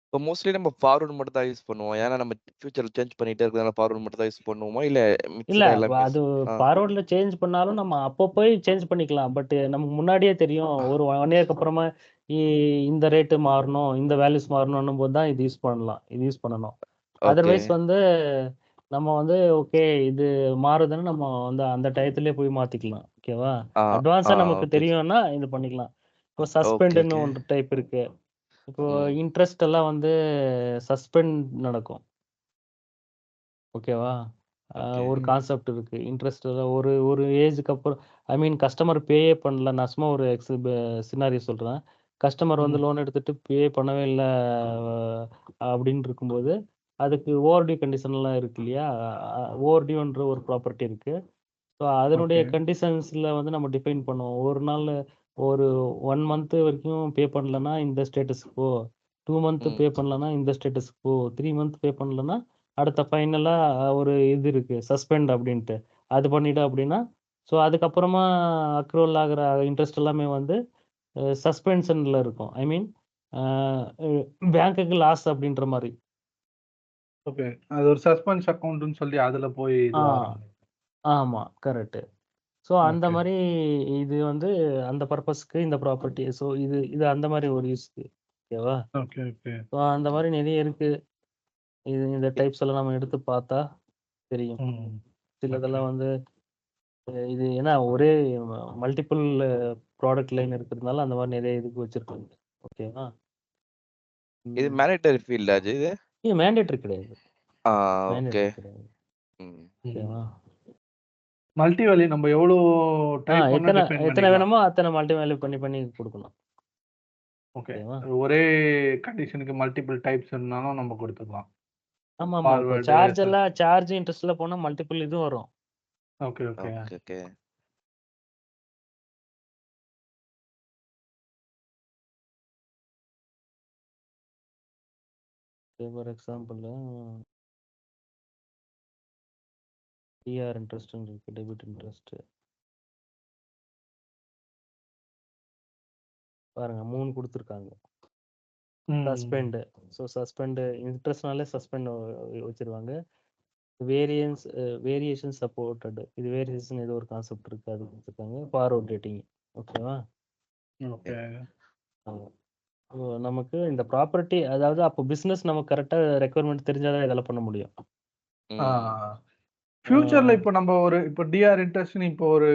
இப்போ மோஸ்ட்லி நம்ம ஃபார்வர்ட் மட்டும் தான் யூஸ் பண்ணுவோம். ஏன்னா நம்ம ஃபியூச்சர்ல சேஞ்ச் பண்ணிட்டே இருக்கறதால ஃபார்வர்ட் மட்டும் தான் யூஸ் பண்ணுவோமா? இல்ல இல்ல மிக்ஸ்டா எல்லாமே அது ஆ ஃபார்வர்ட்ல சேஞ்ச் பண்ணாலும் நம்ம அப்போ போய் சேஞ்ச் பண்ணிக்கலாம். பட் நமக்கு முன்னாடியே தெரியும் ஒரு 1 இயர்க்கு அப்புறமா இந்த ரேட் மாறணும், இந்த வேல்யூஸ் மாறணும்னும் போது தான் இது யூஸ் பண்ணலாம். இது யூஸ் பண்ணணும். ஓகே. அதர்வைஸ் வந்து நம்ம வந்து ஓகே இது மாறுதுன்னு நம்ம வந்து அந்த டயத்திலேயே போய் மாத்திக்கலாம். ஓகேவா? ஆ அட்வான்ஸா நமக்கு ஓகே. தெரியும்னா இது பண்ணிக்கலாம். இப்போ ஓகே சஸ்பெண்டுன்னு ஓகே. ஒன்று டைப் இருக்கு. இப்போ ம் இன்ட்ரெஸ்ட் எல்லாம் வந்து சஸ்பெண்ட் நடக்கும். ஓகேவா? ஓகே. ஒரு கான்செப்ட் இருக்கு. இன்ட்ரெஸ்ட் ஒரு ஒரு ஏஜ்க்கு அப்புறம் ஐ மீன் கஸ்டமர் பேயே பண்ணல. நான் சும்மா ஒரு சினாரியோ சொல்றேன். கஸ்டமர் வந்து லோன் எடுத்துட்டு பே பண்ணவே இல்ல அப்படின்னு இருக்கும்போது, அதுக்கு ஓவர்டியூ கண்டிஷன்லாம் இருக்கு இல்லையா? ஓவர்டியூன்ற ஒரு ப்ராப்பர்ட்டி இருக்கு. ஸோ அதனுடைய ஓகே. கண்டிஷன்ஸ்ல வந்து நம்ம டிஃபைன் பண்ணுவோம். ஒரு நாள் ஒரு 1 மந்த் வரைக்கும் பே பண்ணலன்னா இந்த ஸ்டேட்டஸ்க்கு போ. 2 மந்த் ம். பே பண்ணலன்னா இந்த ஸ்டேட்டஸ்க்கு போ. 3 மந்த் பே பண்ணலன்னா அடுத்த ஃபைனலா ஒரு இது இருக்கு. சஸ்பெண்ட் அப்படின்ட்டு. அது பண்ணிட்ட அப்படின்னா, ஸோ அதுக்கப்புறமா அக்ரூவல் ஆகுற இன்ட்ரெஸ்ட் எல்லாமே வந்து சஸ்பென்ஷன்ல இருக்கும். ஐ மீன் அ பேங்க்குக்கு லாஸ் அப்படின்ற மாரி. ஓகே. அது ஒரு சஸ்பென்ஸ் அக்கவுண்ட்ன்னு சொல்லி அதுல போய் ஆ. இதுவாகுறாங்க. ஆமா. கரெக்ட்டு. ஸோ அந்த ஓகே. மாரி இது வந்து அந்த பர்ப்பஸ்க்கு இந்த ப்ராப்பர்ட்டி. ஸோ இது இது அந்த மாரி ஒரு யூஸ்க்கு. ஓகேவா? Okay, okay. ஸோ அந்த மாரி நெறைய இருக்கு. இந்த டைப்ஸ் எல்லாம் நம்ம எடுத்து பார்த்தா தெரியும். ம். ஓகே. சிலதெல்லாம் வந்து இது ஏன்னா ஒரே மல்டிபிள் ப்ராடக்ட் லைன் இருக்கிறதுனால அந்த மாரி நெறைய இதுக்கு வச்சிருக்காங்க. ஓகேவா? இது ம். மேண்டேட்டரி ஃபீல்டா ஜி இது? இது மேண்டேட்டரி கிடையாது. ஆ ஓகே. மேண்டேட்டரி கிடையாது. ம். ஓகேவா? மல்டி வேல்யூ நம்ம எவ்வளோ டைப் வேணா எத்தனை டிஃபைன் எத்தனை பண்ணிக்கலாம். வேணுமோ அத்தனை மல்டி வேல்யூ பண்ணி குடுக்கணும். ஓகே. ஓகேவா? ஒரே கண்டிஷனுக்கு மல்டிபிள் டைப்ஸ் இருந்தாலும் நம்ம குடுத்துக்கலாம். ஆமாமா. இப்போ ஃபார்வர்டு சார்ஜ் இன்ட்ரெஸ்ட்ல போனா மல்டிபிள் இது வரும். Okay, okay. Okay, okay. For example DR இன்ட்ரெஸ்ட்ன்னு இருக்கு. Debit interest. பாருங்க 3 குடுத்துருக்காங்க. ம். சஸ்பெண்ட். ஸோ சஸ்பெண்ட் இன்ட்ரெஸ்ட்னாலே சஸ்பெண்ட் வச்சிருவாங்க. Variation supported. இது வேரியேஷன் ஏதோ ஒரு கான்செப்ட் இருக்கு. அது குடுத்துருக்காங்க. Forward dating. ஓகேவா? ஓகே. ஆமா. ஸோ நமக்கு இந்த ப்ராப்பர்ட்டி அதாவது அப்போ பிசினஸ் நமக்கு கரெக்ட்டா ரெக்யர்மென்ட் தெரிஞ்சா தான் இதெல்லாம் பண்ண முடியும். ஆ. ம். ஃபியூச்சர்ல ஆ. இப்போ நம்ம இப்போ டிஆர் இன்ட்ரெஸ்ட்ன்னு இப்போ ஒரு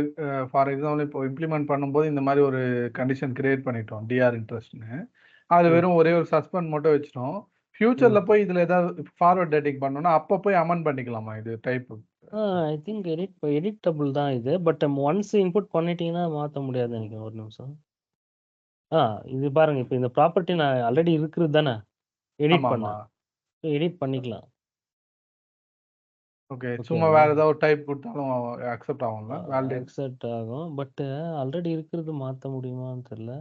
ஃபார் எக்ஸாம்பிள் இப்போ இம்ப்ளிமெண்ட் பண்ணும்போது இந்த மாதிரி ஒரு கண்டிஷன் கிரியேட் பண்ணிட்டோம் டிஆர் இன்ட்ரெஸ்ட்னு. அது ம். வெறும் ஒரே ஒரு சஸ்பெண்ட் மட்டும் வச்சிட்டோம். ஃபியூச்சர்ல ம். போய் இதுல ஏதாவது ஃபார்வர்ட் டேட்டிங் பண்ணோம்னா அப்போ போய் அமெண்ட் பண்ணிக்கலாமா இது டைப்? ஐ திங்க் எடிட்டபிள் தான் இது. பட் ஒன்ஸ் இன்புட் பண்ணிட்டீங்கன்னா மாத்த முடியாதுன்னு நினைக்கிறேன். ஒரு நிமிஷம். இது பாருங்க. இப்போ இந்த ப்ராப்பர்ட்டி நான் ஆல்ரெடி இருக்கிறது தானே. எடிட் ஆமா, ஆமா. பண்ணேன். எடிட் பண்ணிக்கலாம். ஓகே. சும்மா ஓகேவா? வேற ஏதாவது டைப் கொடுத்தாலும் அக்செப்ட் ஆகும்ல? வேலிடேட். அக்செப்ட் ஆகும். பட் ஆல்ரெடி இருக்கிறது மாத்த முடியுமான்னு தெரியல.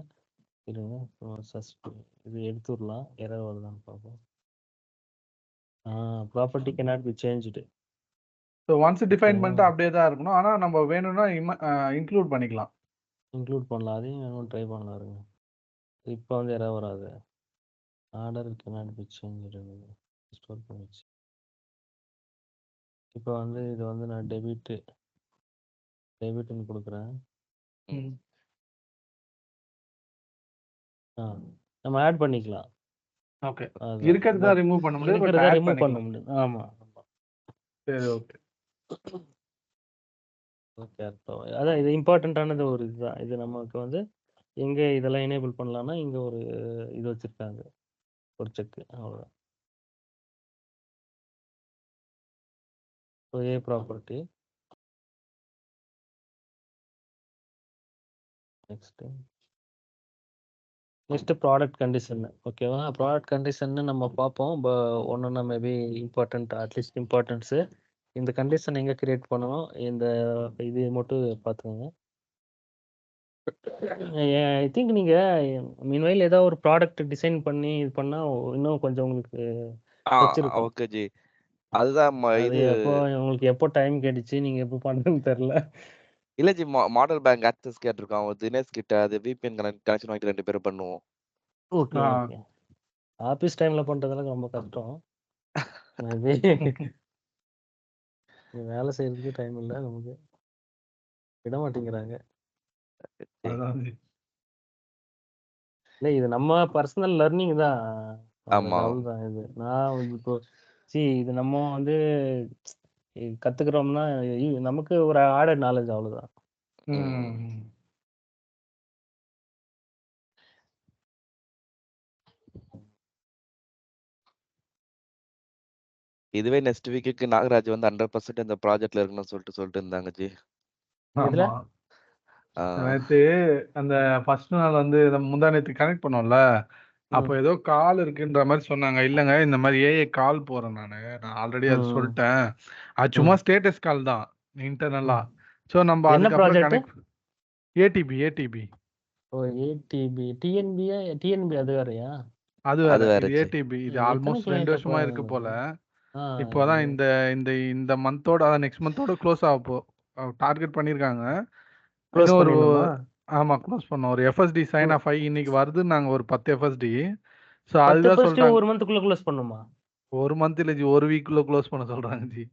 இருங்க. இது எடுத்துடலாம். எரர் வருதான்னு பார்ப்போம். Property cannot be changed. So once define ஓகேவா? பண்ணிட்டு அப்படியே தான் இருக்கணும். ஆனா நம்ம வேணும்னா இன்க்ளூட் பண்ணிக்கலாம். இன்க்ளூட் பண்ணலாம். அதையும் வேணும் ட்ரை பண்ணலாம் இருங்க. இப்போ வந்து எரர் வராது. Order cannot be changed. Store பண்ணிச்சு. இப்போ வந்து இது வந்து நான் டெபிட்னு கொடுக்குறேன். ம். நம்ம ஆட் பண்ணிக்கலாம். ஓகே. அதான். இருக்கிறது தான் பட் ரிமூவ் பண்ண முடியாது. பட் இருக்கிறத ஆட் ரிமூவ் பண்ண பண்ணிக்கலாம். முடியும். ஆமா. சரி, ஓகே. ஓகே. அதான் இது இம்பார்ட்டன்ட்டானது ஒரு இதுதான். இது நமக்கு வந்து எங்க இதெல்லாம் எனேபிள் பண்ணலாம்னா, இங்க ஒரு இது வச்சிருக்காங்க. ஒரு செக் அவ்வளோதான். ஸோ ஏ ப்ராப்பர்ட்டி. Next product condition. ஓகேவா? ப்ராடக்ட் கண்டிஷன் நம்ம பார்ப்போம். ஒன்னொன்னா மேபி இம்பார்ட்டன்ட் அட்லீஸ்ட் இம்பார்ட்டன்ஸ். இந்த கண்டிஷன் எங்க கிரியேட் பண்ணணும்? இந்த இது மட்டும் பார்த்துக்கோங்க. ஐ திங்க் நீங்க மீன்வைல் ஏதாவது ஒரு ப்ராடக்ட் டிசைன் பண்ணி இது பண்ணா இன்னும் கொஞ்சம் உங்களுக்கு டச் இருக்கும். Okay G. அதுதான் அது இது உங்களுக்கு எப்போ டைம் கிடைச்சு நீங்க எப்போ பண்றதுன்னு தெரியல. இல்ல ஜி மாடல் பேங்க் ஆக்சஸ் கேட்டிருக்கான். அவன் தினேஷ் கிட்ட அது VPN கனெக்ஷன் வாங்கி 2 பேரும் பண்ணுவோம். Okay, okay. ஆபீஸ் டைம்ல பண்றதெல்லாம் ரொம்ப கஷ்டம். மேபி வேலை செய்யறதுக்கு டைம் இல்ல நமக்கு. விட மாட்டேங்கிறாங்க. அதான். இல்ல இது நம்ம பர்சனல் லர்னிங் தான். ஆமா. அவ்வளவுதான் இது. நான் இப்போ இது நம்ம வந்து கத்துக்கிறோம்னா நமக்கு ஒரு ஆடட் நாலேஜ் அவ்வளவுதான். ம். இதுவே நெக்ஸ்ட் வீக்குக்கு நாகராஜ் வந்து 100% இந்த ப்ராஜெக்ட்ல இருக்கணும்னு சொல்லிட்டு இருந்தாங்க ஜி. இதுல ஆமா. நேத்து அந்த ஃபர்ஸ்ட் நாள் வந்து முந்தா நேத்து கனெக்ட் பண்ணோம்ல. அப்போ ஏதோ கால் இருக்குன்ற மாதிரி சொன்னாங்க. இல்லங்க இந்த மாதிரி ஏஐ கால் போறேன் நான் ஆல்ரெடி அது சொல்லிட்டேன். அது சும்மா ஸ்டேட்டஸ் கால் தான் இன்டர்னலா. ஸோ நம்ம என்ன அதுக்கப்புறம் ப்ராஜெக்ட்? கனெக்ட் ஏடிபி ஓ ஏடிபி டிஎன்பி அது வேறயா? அது அது வேற. வேற இது ஜி. ஏடிபி. இது எத்தனை ஆல்மோஸ்ட் 2 கிளைண்ட் அப்போ? வருஷமா இருக்கு போல. ஆ இப்போதான் இந்த இந்த இந்த மந்தோட நெக்ஸ்ட் மந்தோட க்ளோஸ் ஆக டார்கெட் பண்ணியிருக்காங்க. க்ளோஸ் இன்னும் ஒரு பண்ணிடணுமா? ஆமா க்ளோஸ் பண்ணோம். ஒரு எஃப்எஸ்டி சைன் ஆஃப் ஆகி இன்னைக்கு வருதுன்னாங்க ஒரு 10 எஃப்எஸ்டி. ஸோ 10 அதுதான் ஃபர்ஸ்ட் சொல்லிட்டாங்க. ஒரு மந்த்துக்குள்ள க்ளோஸ் பண்ணுமா? ஒரு மந்த் இல்ல ஜி, ஒரு வீக்குள்ள க்ளோஸ் பண்ண சொல்றாங்க ஜி.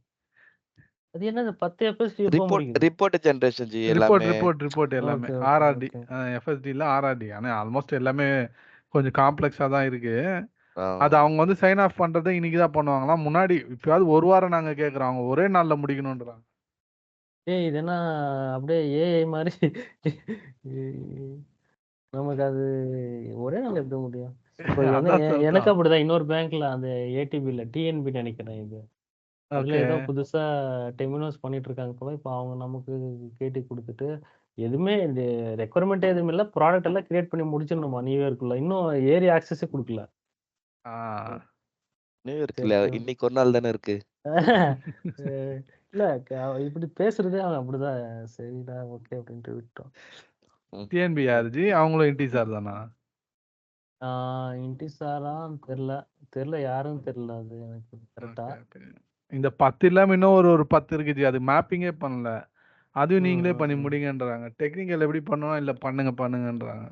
அது என்னது 10 எஃப்எஸ்டி எப்போ முடிக்குது? ரிப்போர்ட் ஜெனரேஷன் ஜி ரிப்போர்ட் எல்லாமே. ரிப்போர்ட் எல்லாமே ஓகே ஓகே ஆர்ஆர்டி ஓகே. எஃப்எஸ்டியில் ஆர்ஆர்டி. ஆனால் ஆல்மோஸ்ட் எல்லாமே கொஞ்சம் காம்ப்ளெக்ஸாக தான் இருக்கு. ஆ. அது அவங்க வந்து சைன் ஆஃப் பண்றதை இன்னைக்கு தான் பண்ணுவாங்களாம். முன்னாடி இப்பயாவது ஒரு வாரம் நாங்க கேட்குறோம், அவங்க ஒரே நாள்ல முடிக்கணுன்றாங்க. ஏய் இது என்ன அப்படியே ஏஐ மாதிரி நமக்கு அது ஒரே நாள் எப்படி முடியும்? இப்போ அதான் எனக்கு சொல்றோம். அப்படிதான் இன்னொரு பேங்க்ல அந்த ஏடிபில டிஎன்பி நினைக்கிறேன் இது. அதுல ஓகே. ஏதோ புதுசா டெமினோஸ் பண்ணிட்டு இருக்காங்க போல. இப்போ அவங்க நமக்கு கேட்டி கொடுத்துட்டு எதுவுமே இந்த ரெக்குவயர்மெண்ட் எதுவும் இல்லை, ப்ராடக்ட் எல்லாம் கிரியேட் பண்ணி முடிச்சிடணுமா நியூ இயர்க்குள்ள. இன்னும் ஏரி ஆக்சஸே கொடுக்கல. ஆ. நியூ இயர்க்கு சரி இல்ல, சரி. இன்னைக்கு ஒரு நாள் தானே இருக்கு. இல்ல இப்படி பேசுறதே அவன் அப்படிதான். சரிடா ஓகே அப்படின்ட்டு விட்டோம். டிஎன்பி யாரு ஜி? அவங்களும் இன்டிசார் தானா? இன்டிசாரான்னு தெரியல யாருன்னு தெரியல அது எனக்கு கரெக்டா. Okay, okay. இந்த 10 இல்லாம இன்னும் ஒரு 10 இருக்கு ஜி. அது மேப்பிங்கே பண்ணல. அதுவும் நீங்களே பண்ணி முடிங்கன்றாங்க. டெக்னிக்கல் எப்படி பண்ணணும் இல்ல பண்ணுங்கன்றாங்க.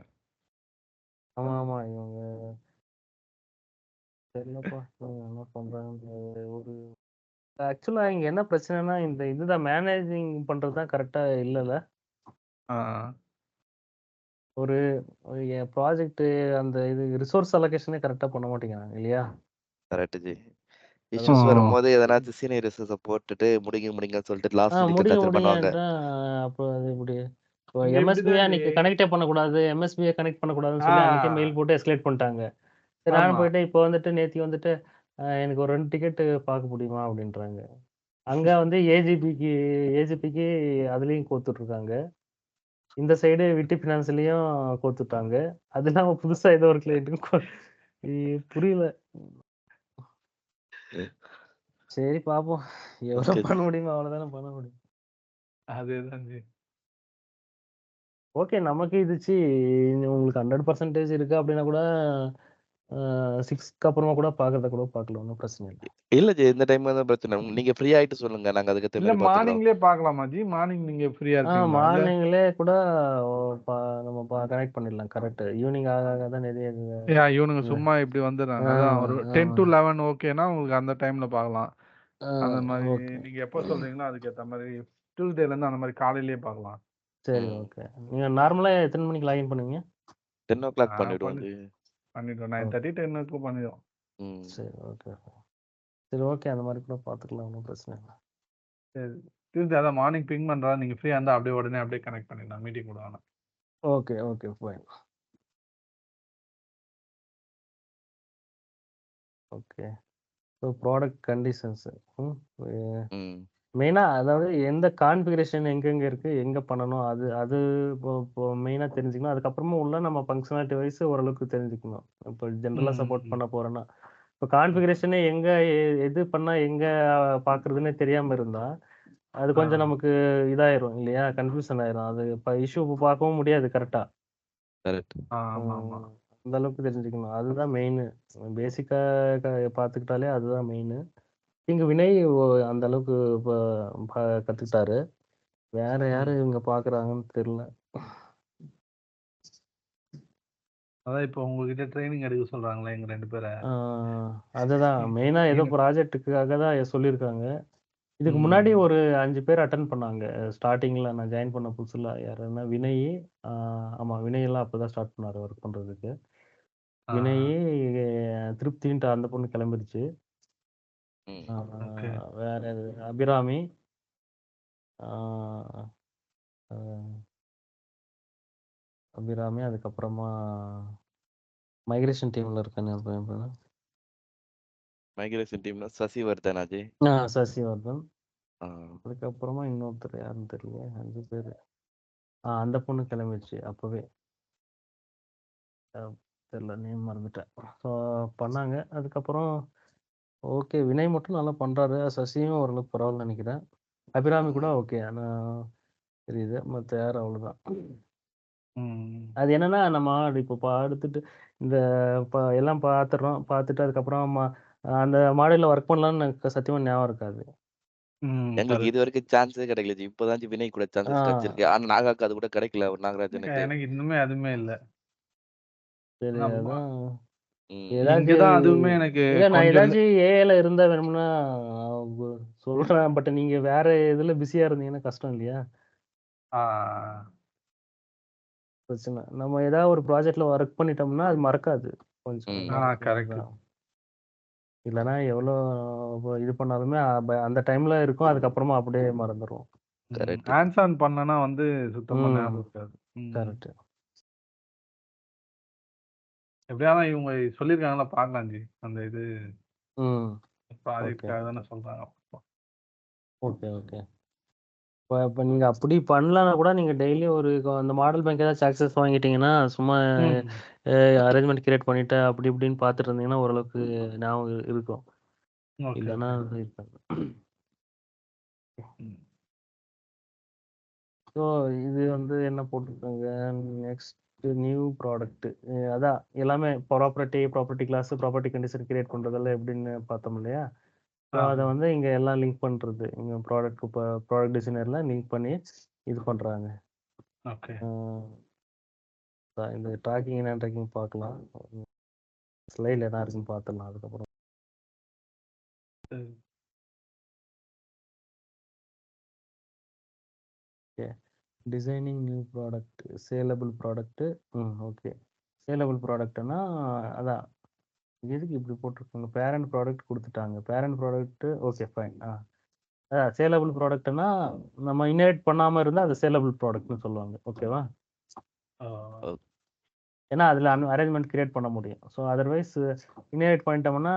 ஆமா ஆமா இவங்க தெரியலப்பா இவங்க என்ன பண்றாங்க. ஒரு ஆக்சுவலா இங்க என்ன பிரச்சனைனா இந்த இதுதான் மேனேஜிங் பண்றது தான் கரெக்டா இல்லைல்ல. ஆ. ஒரு ப்ராஜெக்ட் அந்த இது ரிசோர்ஸ் அலோகேஷனே கரெக்டா பண்ண மாட்டேங்கிறாங்க இல்லையா? Correct G. அதான். இஷ்யூஸ் வரும்போது எதனாச்சும் சீனியர் ரிசோர்ஸை போட்டுட்டு முடிங்கன்னு சொல்லிட்டு லாஸ்ட் மினிட்ல முடிங்க கேன்சல் பண்ணுவாங்க. முடிங்கன்றா அப்போ அது இப்படி இங்க எம்எஸ்பியா இப்படிதான் அன்னைக்கு ஜி. கனெக்டே பண்ணக்கூடாது, எம்எஸ்பியை கனெக்ட் பண்ணக்கூடாதுன்னு சொல்லி அன்னைக்கே ஆ. மெயில் போட்டு எஸ்கலேட் பண்ணிட்டாங்க. சரி நானும் ஆமா. போயிட்டு இப்போ வந்துட்டு நேத்தி வந்துட்டு எனக்கு ஒரு 2 டிக்கெட் பார்க்க முடியுமா அப்படின்றாங்க. அங்க வந்து ஏஜிபிக்கு அதுலயும் கோத்துட்டு இருக்காங்க. இந்த சைடு விட்டி ஃபினான்ஸ்லயும் கோத்துட்டாங்க. அது இல்லாம புதுசா ஏதோ ஒரு கிளைண்ட்டுக்கும் புரியல. சரி பார்ப்போம். எவ்வளவு ஓகே பண்ண முடியுமோ அவ்வளவுதானே பண்ண முடியும். அதேதான் ஜி. ஓகே நமக்கு இதுச்சு உங்களுக்கு 100% இருக்கு அப்படின்னா கூட 6க்கு அப்புறமா கூட பார்க்கறத கூட பார்க்கலாம், ஒன்றும் பிரச்சனை இல்லை. இல்ல ஜி, இந்த டைம் தான் பிரச்சனை. நீங்க ஃப்ரீ ஆயிட்டு சொல்லுங்க, நாங்க அதுக்கு இல்ல மாதிரி பாத்துக்கலாம். மார்னிங்லயே பார்க்கலாமா ஜி? மார்னிங் நீங்க ஃப்ரீயா இருப்பீங்களா? இல்ல மார்னிங்லே கூட நம்ம கனெக்ட் பண்ணிடலாம். கரெக்ட் ஈவினிங் ஆக ஆக தான் நிறைய இவனுங்க சும்மா இப்படி வந்துடுறாங்க. அதான் ஒரு 10 to 11 ஓகேனா உங்களுக்கு அந்த டைம்ல பார்க்கலாம். அந்த மாதிரி ஓகே நீங்க எப்போ சொல்றீங்களோ அதுக்கு ஏத்த மாதிரி டியூஸ்டேல இருந்து அந்த மாதிரி காலையிலேயே பார்க்கலாம். சரி ஓகே. நீங்க நார்மலா எத்தனை மணிக்கு லாகின் பண்ணுவீங்க? 10 o'clock நான் பண்ணிடுவோம் ஜி. பண்ணிடுவோம். 9:30 10க்கு பண்ணிடுவோம். சரி ஓகே சரி ஓகே அந்த மாதிரி கூட பார்த்துக்கலாம், ஒன்றும் பிரச்சனை இல்லை. சரி டியூஸ்டே அதான் மார்னிங் பிங் பண்றா, நீங்க ஃப்ரீயா இருந்தா அப்படியே உடனே அப்படியே கனெக்ட் பண்ணிடலாம், மீட்டிங் கூட வேணாம். Okay fine. Okay so product conditions மெயினா அதாவது எந்த கான்ஃபிகரேஷன் எங்கெங்க இருக்கு எங்க பண்ணணும் அது இப்போ மெயினா தெரிஞ்சுக்கணும். அதுக்கப்புறமா உள்ள நம்ம ஃபங்க்ஷனாலிட்டி வைஸ் ஓரளவுக்கு தெரிஞ்சுக்கணும். இப்போ ஜென்ரலா சப்போர்ட் பண்ண போறோம்னா இப்போ கான்ஃபிகரேஷனே எங்க எது பண்ணா எங்க பாக்குறதுன்னே தெரியாம இருந்தா அது கொஞ்சம் நமக்கு இதாயிரும் இல்லையா, கன்ஃபியூஷன் ஆயிரும். அது இப்போ இஷ்யூ பார்க்கவும் முடியாது கரெக்டா. அந்த அளவுக்கு தெரிஞ்சுக்கணும், அதுதான் மெயின். பேசிக்கா பார்த்துக்கிட்டாலே அதுதான் மெயின். இங்க வினய் அந்த அளவுக்கு கத்துக்கிட்டாரு. வேற யாரு இவங்க பாக்குறாங்கன்னு தெரியல. அதான் இப்போ உங்ககிட்ட ட்ரைனிங் எடுக்க சொல்றாங்களே எங்க 2 பேரை. அதுதான் மெயினா ஏதோ ப்ராஜெக்ட்டுக்காக தான் சொல்லியிருக்காங்க. இதுக்கு முன்னாடி ஒரு 5 பேர் அட்டன் பண்ணாங்க. ஸ்டார்டிங்ல நான் ஜாயின் பண்ண புதுசுல யாருன்னா வினய், ஆமா வினய் எல்லாம் அப்பதான் ஸ்டார்ட் பண்ணாரு ஒர்க் பண்றதுக்கு. வினய், திருப்தின்ட்டு அந்த பொண்ணு கிளம்பிருச்சு. வேற அபிராமி, அதுக்கப்புறமா மைக்ரேஷன் டீம்ல இருக்கானே மைக்ரேஷன் டீம்ல சசிவர்தன் அஜய். சசிவர்தன். அதுக்கப்புறமா இன்னொருத்தர் யாருன்னு தெரியல. 5 பேர். அந்த பொண்ணு கிளம்பிடுச்சு அப்பவே, தெரியல நேம் மறந்துட்டேன். ஸோ பண்ணாங்க. அதுக்கப்புறம் ஓகே வினய் மட்டும் நல்லா பண்றாரு. சசியும் ஓரளவுக்கு பரவாயில்ல நினைக்கிறேன். அபிராமி கூட ஓகே. ஆனால் தெரியுது. மத்த யாரும் அவ்வளோதான். ம். அது என்னன்னா, நம்ம இப்போ படுத்துட்டு இந்த எல்லாம் பார்த்துடுறோம். பார்த்துட்டு அதுக்கப்புறம் அந்த மாடியூல்ல ஒர்க் பண்ணலாம்னு எனக்கு சத்தியமா ஞாபகம் இருக்காது. எங்களுக்கு கரெக்ட். இதுவரைக்கும் சான்ஸே கிடைக்கல ஜி. இப்பதான் ஜி வினய் கூட ஆ. சான்சஸ் கிடைச்சிருக்கு. ஆனா நாகாக்கு அது கூட கிடைக்கல நாகராஜனுக்கு. எனக்கு இன்னுமே அதுவுமே இல்ல. சரி ஆனா அதான் ம். இங்கதான் ஏதாச்சும் அதுவுமே எனக்கு இல்ல நான் கொஞ்சம் ஏதாச்சும் ஏஐல இருந்தா வேணும்னா சொல்றேன். பட் நீங்க வேற இதுல பிஸியா இருந்தீங்கன்னா கஷ்டம் இல்லையா? ஆ, பிரச்சனை. நம்ம ஏதாவது ஒரு ப்ராஜெக்ட்ல ஒர்க் பண்ணிட்டோம்னா அது மறக்காது. கொஞ்சம் ம். கரெக்ட். மறக்காது. இல்லைன்னா எவ்வளோ இது பண்ணாலுமே அந்த டைம்ல இருக்கும். அதுக்கப்புறமா அப்படியே மறந்துடும். கரெக்ட். ஹேண்ட்ஸ் ஆன் பண்ணனா வந்து சுத்தமா ம் ஞாபகம் இருக்காது. கரெக்ட். எப்படியாவது இவங்க சொல்லியிருக்காங்களா பார்க்கலாம் ஜி. அந்த இது ம் ஓகே ப்ராஜெக்ட்காக தானே சொல்றாங்க. Okay okay. இப்போ நீங்க அப்படி பண்ணலன்னா கூட நீங்க டெய்லி அந்த மாடல் பேங்க் ஏதாச்சும் ஆக்சஸ் வாங்கிட்டீங்கன்னா சும்மா ம். அரேஞ்ச்மெண்ட் கிரியேட் பண்ணிட்டு அப்படி இப்படின்னு பார்த்துட்டு இருந்தீங்கன்னா ஓரளவுக்கு ஞாபகம் இருக்கும். ஓகே, இல்லைன்னா ஓகே. அது இருக்காது. ம். ஸோ இது வந்து என்ன போட்டிருக்காங்க நெக்ஸ்ட் நியூ ப்ராடக்ட். அதான் எல்லாமே property class property condition create பண்றதெல்லாம் எப்படின்னு பார்த்தோம் இல்லையா? ஸோ அதை ஆ, வந்து இங்க எல்லாம் லிங்க் பண்றது. இங்க ப்ராடக்ட் டிசைனர்ல லிங்க் பண்ணி இது பண்றாங்க. ஓகே. இந்த ட்ராக்கிங் என்ன ட்ராக்கிங் பார்க்கலாம். ஸ்லைட்ல என்ன இருக்குன்னு பார்த்துடலாம் அதுக்கப்புறம். சரி. Okay. Designing new product saleable product. Okay. Saleable ப்ராடக்ட்னா அதான் எதுக்கு இப்படி போட்டிருக்காங்க? பேரண்ட் ப்ராடக்ட் கொடுத்துட்டாங்க. Parent product okay fine. Saleable ப்ராடக்ட்னா நம்ம இன்ஹெரிட் பண்ணாம இருந்தா அது சேலபிள் ப்ராடக்ட்னு சொல்லுவாங்க. ஓகேவா? ஆ, ஏன்னா அதுல அரேஞ்ச்மெண்ட் கிரியேட் பண்ண முடியும். ஸோ அதர்வைஸ் இன்ஹெரிட் பண்ணிட்டோம்னா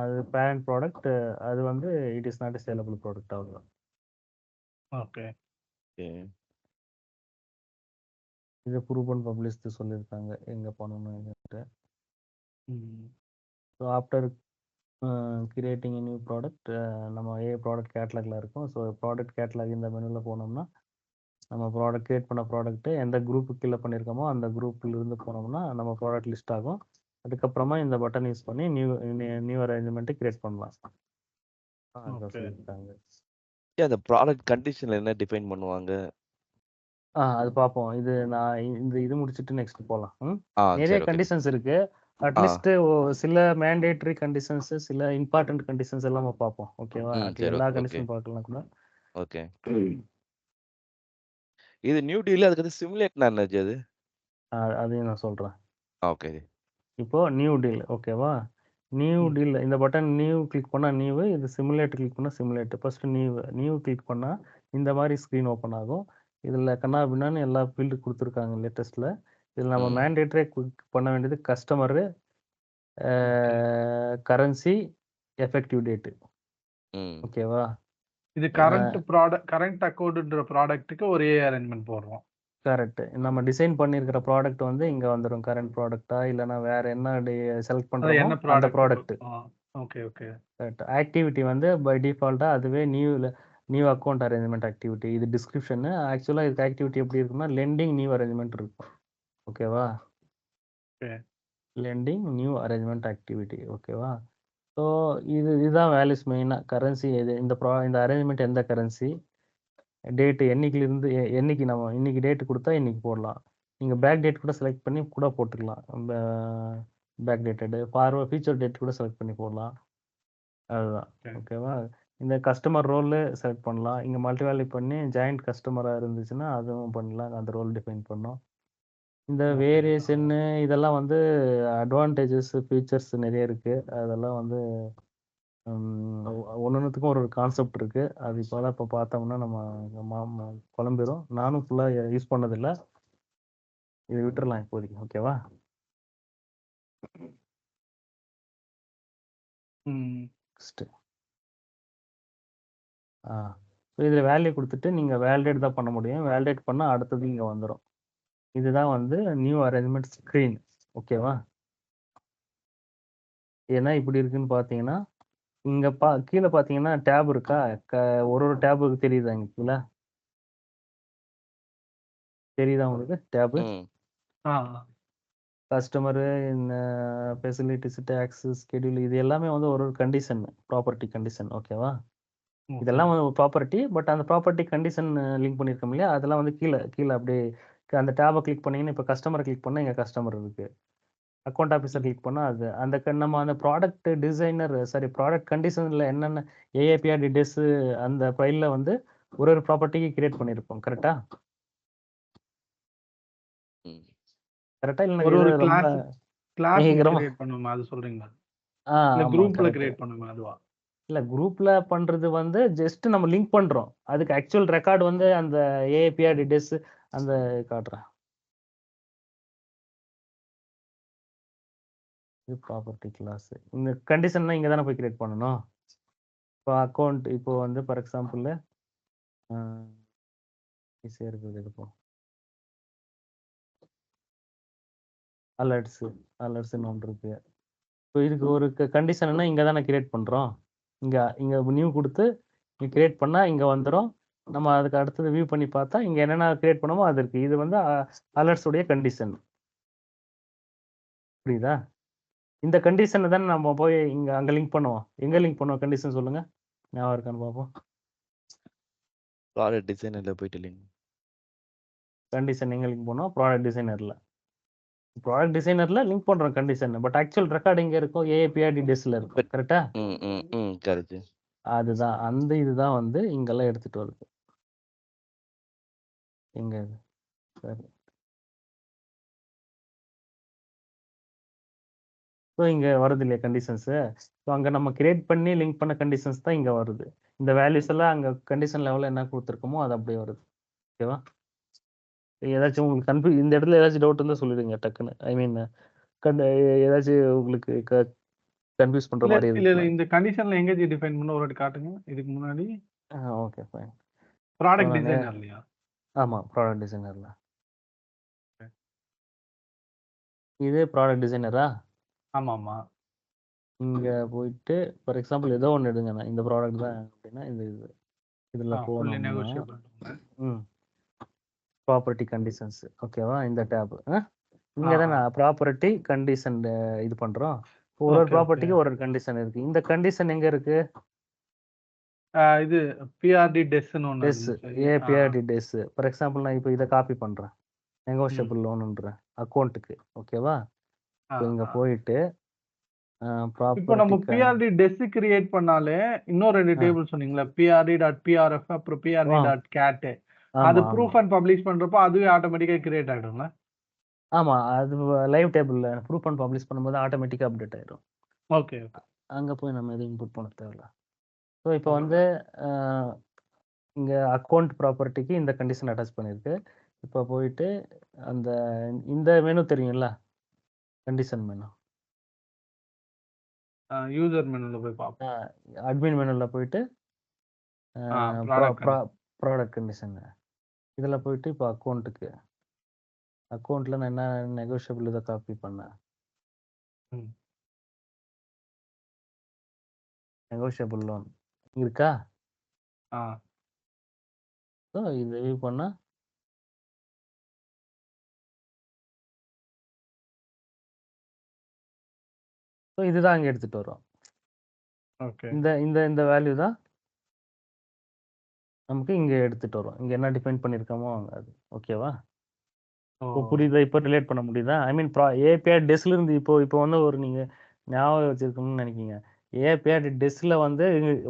அது பேரண்ட் ப்ராடக்ட். அது வந்து it is not saleable product அவ்வளோதான். ஓகே. ஓகே. இதை ப்ரூவ் அண்ட் பப்ளிஷ் சொல்லியிருக்காங்க எங்க பண்ணணும்னு. ம். So after creating new product நம்ம ப்ராடக்ட் கேட்லாக்ல இருக்கும். ஸோ ப்ராடக்ட் கேட்லாக் இந்த மெனுவில் போனோம்னா நம்ம ப்ராடக்ட் கிரியேட் பண்ண ப்ராடக்ட் எந்த குரூப்புக்கு கீழே பண்ணியிருக்கோமோ அந்த குரூப்ல இருந்து போனோம்னா நம்ம ப்ராடக்ட் லிஸ்ட் ஆகும். அதுக்கப்புறமா இந்த பட்டன் யூஸ் பண்ணி நியூ அரேஞ்ச்மெண்ட் கிரியேட் பண்ணலாம். அதான் ஓகே. சொல்லியிருக்காங்க. அந்த ப்ராடக்ட் கண்டிஷன்ல என்ன டிஃபைன் பண்ணுவாங்க? அது பார்ப்போம். நான் இது முடிச்சுட்டு நெக்ஸ்ட் போகலாம். நிறைய சரி, ஓகே. கண்டிஷன்ஸ் இருக்கு. ஆ. அட்லீஸ்ட் சில மேண்டேட்டரி கண்டிஷன்ஸ் சில இம்பார்ட்டன்ட் கண்டிஷன்ஸ் எல்லாம் நம்ம பார்ப்போம். ஓகேவா? சரி, எல்லா ஓகே. கண்டிஷனும் பார்க்கலாம் கூட. ஓகே. இது நியூ டீல் அதுக்கு சிமுலேட்னா என்னது அது? அதையும் நான் சொல்றேன். ஓகே. இப்போ நியூ டீல் ஓகேவா? நியூ ம். டீல் இந்த பட்டன் நியூ கிளிக் பண்ணா நியூ, இது சிமுலேட் கிளிக் பண்ணா சிமுலேட். ஃபர்ஸ்ட் நியூ கிளிக் பண்ணா இந்த மாதிரி ஸ்க்ரீன் ஓப்பன் ஆகும். இதுல கண்ணா பின்னான்னு எல்லா ஃபீல்டு கொடுத்துருக்காங்க லேட்டஸ்ட்ல. இதுல நம்ம ம். மேண்டேட்டரியா கிளிக் பண்ண வேண்டியது customer, okay. Currency, effective date. ம். ஓகேவா? இது கரண்ட் அக்கவுண்ட்ன்ற ப்ராடக்ட்டுக்கு ஒரே அரேஞ்ச்மெண்ட் போடுறோம். கரெக்ட். நம்ம டிசைன் பண்ணியிருக்கிற ப்ராடக்ட் வந்து இங்க வந்துடும். கரண்ட் ப்ராடக்ட்டா இல்லைன்னா வேற என்ன செலக்ட் அது பண்றோமோ என்ன அந்த product? Product. Okay, okay. Correct. Activity வந்து பை டிஃபால்ட்டா அதுவே நியூ அக்கவுண்ட் அரேஞ்ச்மெண்ட் ஆக்டிவிட்டி. இது டிஸ்கிரிப்ஷன். ஆக்சுவலா இதுக்கு ஆக்டிவிட்டி எப்படி இருக்குன்னா லெண்டிங் நியூ அரேஞ்ச்மெண்ட் இருக்கும். ஓகேவா? Okay. Lending new arrangement activity. ஓகேவா? ஸோ இதுதான் வேல்யூஸ் மெயினா. கரன்சி எது இந்த அரேஞ்ச்மெண்ட் எந்த கரன்சி, டேட் என்னைக்கிலிருந்து என்னைக்கு நம்ம இன்னைக்கு டேட் கொடுத்தா இன்னைக்கு போடலாம். நீங்க பேக் டேட் கூட செலக்ட் பண்ணி கூட போட்டுக்கலாம். பேக் டேட்டட் ஃபியூச்சர் டேட் கூட செலக்ட் பண்ணி போடலாம். அதுதான். ஓகே. ஓகேவா? இந்த கஸ்டமர் ரோல் செலக்ட் பண்ணலாம். இங்க மல்டி வேல்யூ பண்ணி ஜாயிண்ட் கஸ்டமரா இருந்துச்சுன்னா அதுவும் பண்ணலாம். அந்த ரோல் டிஃபைன் பண்ணோம். இந்த ஓகே. வேரியேஷன் இதெல்லாம் வந்து அட்வான்டேஜஸ் ஃபீச்சர்ஸ் நிறைய இருக்கு. அதெல்லாம் வந்து ஒன்னொன்னுத்துக்கும் ஒரு கான்செப்ட் இருக்கு. அது இப்போதான் பார்த்தோம்னா நம்ம குழம்பிரும். நானும் ஃபுல்லா யூஸ் பண்ணதில்லை. இது விட்டுறலாம் இப்போதைக்கு. ஓகேவா? நெக்ஸ்ட் ஸோ இதில் வேல்யூ கொடுத்துட்டு நீங்கள் வேலிடேட் தான் பண்ண முடியும். வேலிடேட் பண்ணால் அடுத்தது இங்கே வந்துடும். இதுதான் வந்து நியூ அரேஞ்ச்மெண்ட் ஸ்க்ரீன். ஓகேவா? ஏன்னா இப்படி இருக்குன்னு பார்த்தீங்கன்னா இங்கே கீழே பார்த்தீங்கன்னா டேப் இருக்கா? ஒரு டேபுக்கு தெரியுதா இங்கே கீழே? தெரியுதா உங்களுக்கு டேபு? ம். ஆ. கஸ்டமரு, இந்த ஃபெசிலிட்டிஸ், டாக்ஸ், ஸ்கெட்யூல் இது எல்லாமே வந்து ஒரு கண்டிஷன், ப்ராப்பர்ட்டி கண்டிஷன். ஓகேவா? ஓகே. இதெல்லாம் வந்து ப்ராப்பர்ட்டி. பட் அந்த ப்ராப்பர்ட்டி கண்டிஷன் லிங்க் பண்ணியிருக்கோம் இல்லையா? அதெல்லாம் வந்து கீழ அப்படியே அந்த டேப கிளிக் பண்ணீங்கன்னா, இப்ப கஸ்டமர கிளிக் பண்ணா இங்க கஸ்டமர் இருக்கு. அக்கவுண்ட் ஆஃபீஸர் ம். கிளிக் பண்ணா அது. அந்த நம்ம அந்த ப்ராடக்ட் டிசைனர் ப்ராடக்ட் கண்டிஷன்ல என்னென்ன ஏஏபிஆர் டீடைல்ஸ் அந்த ஃபைல்ல வந்து ஒரு ப்ராப்பர்ட்டிக்கு கிரியேட் பண்ணியிருப்போம். கரெக்ட்டா? ம். கரெக்ட்டா? இல்ல ஒரு இது ஒரு ரொம்ப கிளாஸ் ஏகரமா? கிரியேட் பண்ணுமா? அது சொல்றீங்களா? ஆ இல்ல ஆமா குரூப்ல கரெக்ட். கிரியேட் பண்ணுமா அதுவா? இல்ல குரூப்ல பண்றது வந்து ஜஸ்ட் நம்ம லிங்க் பண்றோம். அதுக்கு ஆக்சுவல் ரெக்கார்ட் வந்து அந்த ஏஏபிஆர் டீடைல்ஸ் அந்த காட்டுறேன். இது ப்ராப்பர்ட்டி கிளாஸ். இந்த கண்டிஷன்னா இங்க தானே போய் கிரியேட் பண்ணணும். இப்போ அக்கவுண்ட் இப்போ வந்து ஃபார் எக்ஸாம்பிள் ஈஸியா இருக்குது எடுப்போம். அலர்ட்ஸ்ன்னு ஒன்று இருக்கு. இப்போ இதுக்கு ஒரு கண்டிஷன்னா இங்க தானே கிரியேட் பண்றோம். இங்க நியூ கொடுத்து இங்க கிரியேட் பண்ணா இங்க வந்துரும். நம்ம அதுக்கு அடுத்தது வியூ பண்ணி பார்த்தா இங்க என்னென்ன கிரியேட் பண்ணோமோ அது இருக்கு. இது வந்து அலர்ட்ஸ் உடைய கண்டிஷன். புரியுதா? இந்த கண்டிஷன் தானே நம்ம போய் அங்க லிங்க் பண்ணுவோம். எங்க லிங்க் பண்ணுவோம் கண்டிஷன் சொல்லுங்க. ஞாபகம் இருக்கான்னு பார்ப்போம். ப்ராடக்ட் டிசைனர்ல போயிட்டு லிங்க். கண்டிஷன் எங்க லிங்க் பண்ணுவோம்? ப்ராடக்ட் டிசைனர்ல. ப்ராடக்ட் டிசைனர்ல லிங்க் பண்றோம் கண்டிஷன். பட் ஆக்சுவல் ரெக்கார்ட் எங்க இருக்கும்? ஏஏபிஆர் டீடைல்ஸ்ல இருக்கும். கரெக்ட்டா? கரெக்ட். அதுதான். அந்த இதுதான் வந்து இங்கெல்லாம் எடுத்துட்டு வருது. எங்க இது? சரி. ஸோ இங்க வருது இல்லையா கண்டிஷன்ஸ். ஸோ அங்க நம்ம கிரியேட் பண்ணி லிங்க் பண்ண கண்டிஷன்ஸ் தான் இங்க வருது. இந்த வேல்யூஸ் எல்லாம் அங்க கண்டிஷன் லெவல்ல என்ன கொடுத்துருக்கோமோ அது அப்படியே வருது. ஓகேவா? ஏதாச்சும் உங்களுக்கு இந்த இடத்துல ஏதாச்சும் டவுட் இருந்தா சொல்லிடுங்க டக்குன்னு. ஐ மீன் ஏதாச்சும் உங்களுக்கு கன்ஃபியூஸ் பண்ற இல்ல மாதிரி இல்ல இருக்குன்னா. இந்த கண்டிஷன்ல எங்க டிஃபைன் பண்ண ஒரு வாட்டி காட்டுங்க. இதுக்கு முன்னாடி ஓகே ஃபைன். ப்ராடக்ட் நானு டிசைனர்லயா? ஆமா ப்ராடக்ட் டிசைனர்ல. இது ப்ராடக்ட் டிசைனரா? ஆமாமா. இங்க போயிட்டு ஃபார் எக்ஸாம்பிள் ஏதோ ஒண்ணு எடுங்க. இந்த ப்ராடக்ட் தான் அப்படின்னா இதுல ஃபுல்லி போனோம்னா நெகோஷியபிள். Property conditions. ஓகேவா? இந்த டேப் இங்க ஆ, தான் ஆ. ப்ராப்பர்ட்டி கண்டிஷன் இது பண்றோம். ஒரு ஓகே, ஓகே. ப்ராப்பர்ட்டிக்கு ஒரு கண்டிஷன் இருக்கு. இந்த கண்டிஷன் எங்க இருக்கு? இது பிஆர்டி டெஸ்ன்னு ஒண்ணு டெஸ் இருந்துச்சு. ஏபிஆர்டி டெஸ். ஃபார் எக்ஸாம்பிள் நான் இப்போ இதை காப்பி பண்றேன். ம். நெகோஷியபிள் லோன்ன்ற அக்கௌண்ட்டுக்கு. ஓகேவா? ஆ, இப்போ இங்க ஆ. போயிட்டு இப்போ நம்ம ப்ராப்பர்ட்டிக்கு பிஆர்டி டெஸ் கிரியேட் பண்ணாலே இன்னும் 2 டேபிள் சொன்னீங்களா? பிஆர்டி.பிஆர்எஃப் அப்புறம் பிஆர்டி.கேட். அது ஆமா ஆமா ப்ரூஃப் அண்ட் பப்ளிஷ் பண்றப்போ அதுவே ஆட்டோமேட்டிக்கா கிரியேட் ஆயிடும்ல? ஆமா. அது லைவ் டேபிள்ல ப்ரூஃப் அண்ட் பப்ளிஷ் பண்ணும்போது ஆட்டோமேட்டிக்கா அப்டேட் ஆயிடும். Okay, okay. அங்க போய் நம்ம எதுவும் இன்புட் பண்ண தேவையில்ல. ஸோ இப்போ ஓகே. வந்து இங்க அக்கவுண்ட் ப்ராப்பர்ட்டிக்கு இந்த கண்டிஷன் அட்டாச் பண்ணிருக்கு. இப்போ போயிட்டு அந்த இந்த மெனு தெரியும்ல? Condition menu. யூசர் மெனுல போய் பார்ப்போம். அட்மின் மெனுல போயிட்டு ப்ராடக்ட் ப்ராடக்ட் கண்டிஷன். இதுல போயிட்டு இப்போ அக்கவுண்ட்ல நான் என்ன நெகோஷியபிள் இதை காப்பி பண்ணேன். ம். நெகோஷியபிள் லோன் இருக்கா? ஆ. ஸோ இது வியூ பண்ணா ஸோ இதுதான் அங்க எடுத்துட்டு வரும். ஓகே. இந்த இந்த இந்த வேல்யூ தான் நமக்கு இங்க எடுத்துட்டு வரும். இங்க என்ன டிஃபைன் பண்ணியிருக்கோமோ அது. ஓகேவா? ஓ! இப்போ புரியுதா? இப்போ ரிலேட் பண்ண முடியுதா? ஐ மீன் ஏபிஆர் டெஸ்ல இருந்து இப்போ வந்து ஒரு நீங்க ஞாபகம் வச்சிருக்கணும்னு நினைக்கீங்க. ஏபிஆர் டெஸ்ல வந்து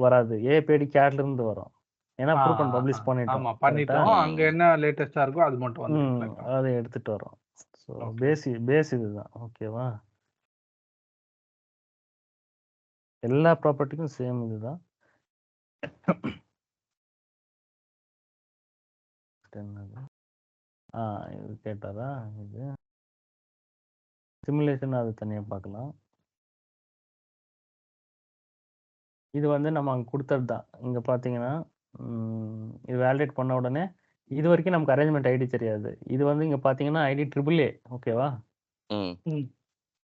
வராது. ஏபிஆர் கேட்ல இருந்து வரும். ஏன்னா ah, proof ah, and ah. Publish பண்ணிட்டோம். ஆமா கரெக்ட்டா? பண்ணிட்டோம். அங்க என்ன லேட்டஸ்ட்டா இருக்கோ அது மட்டும் வந்து ரிஃப்ளெக்ட் ஆகும். அதை எடுத்துட்டு வரும். So okay. பேஸ் இதுதான். ஓகேவா? எல்லா ப்ராப்பர்ட்டிக்கும் சேம் இதுதான். என்னது? இது கேட்டாரா? இது சிமுலேஷன் அது தனியா பார்க்கலாம். இது வந்து நம்ம அங்க கொடுத்தது தான். இங்க பார்த்தீங்கன்னா இது வேலிடேட் பண்ண உடனே இது வரைக்கும் நமக்கு அரேஞ்ச்மெண்ட் ஐடி தெரியாது. இது வந்து இங்க பார்த்தீங்கன்னா ஐடி AAA. ஓகேவா? ம்.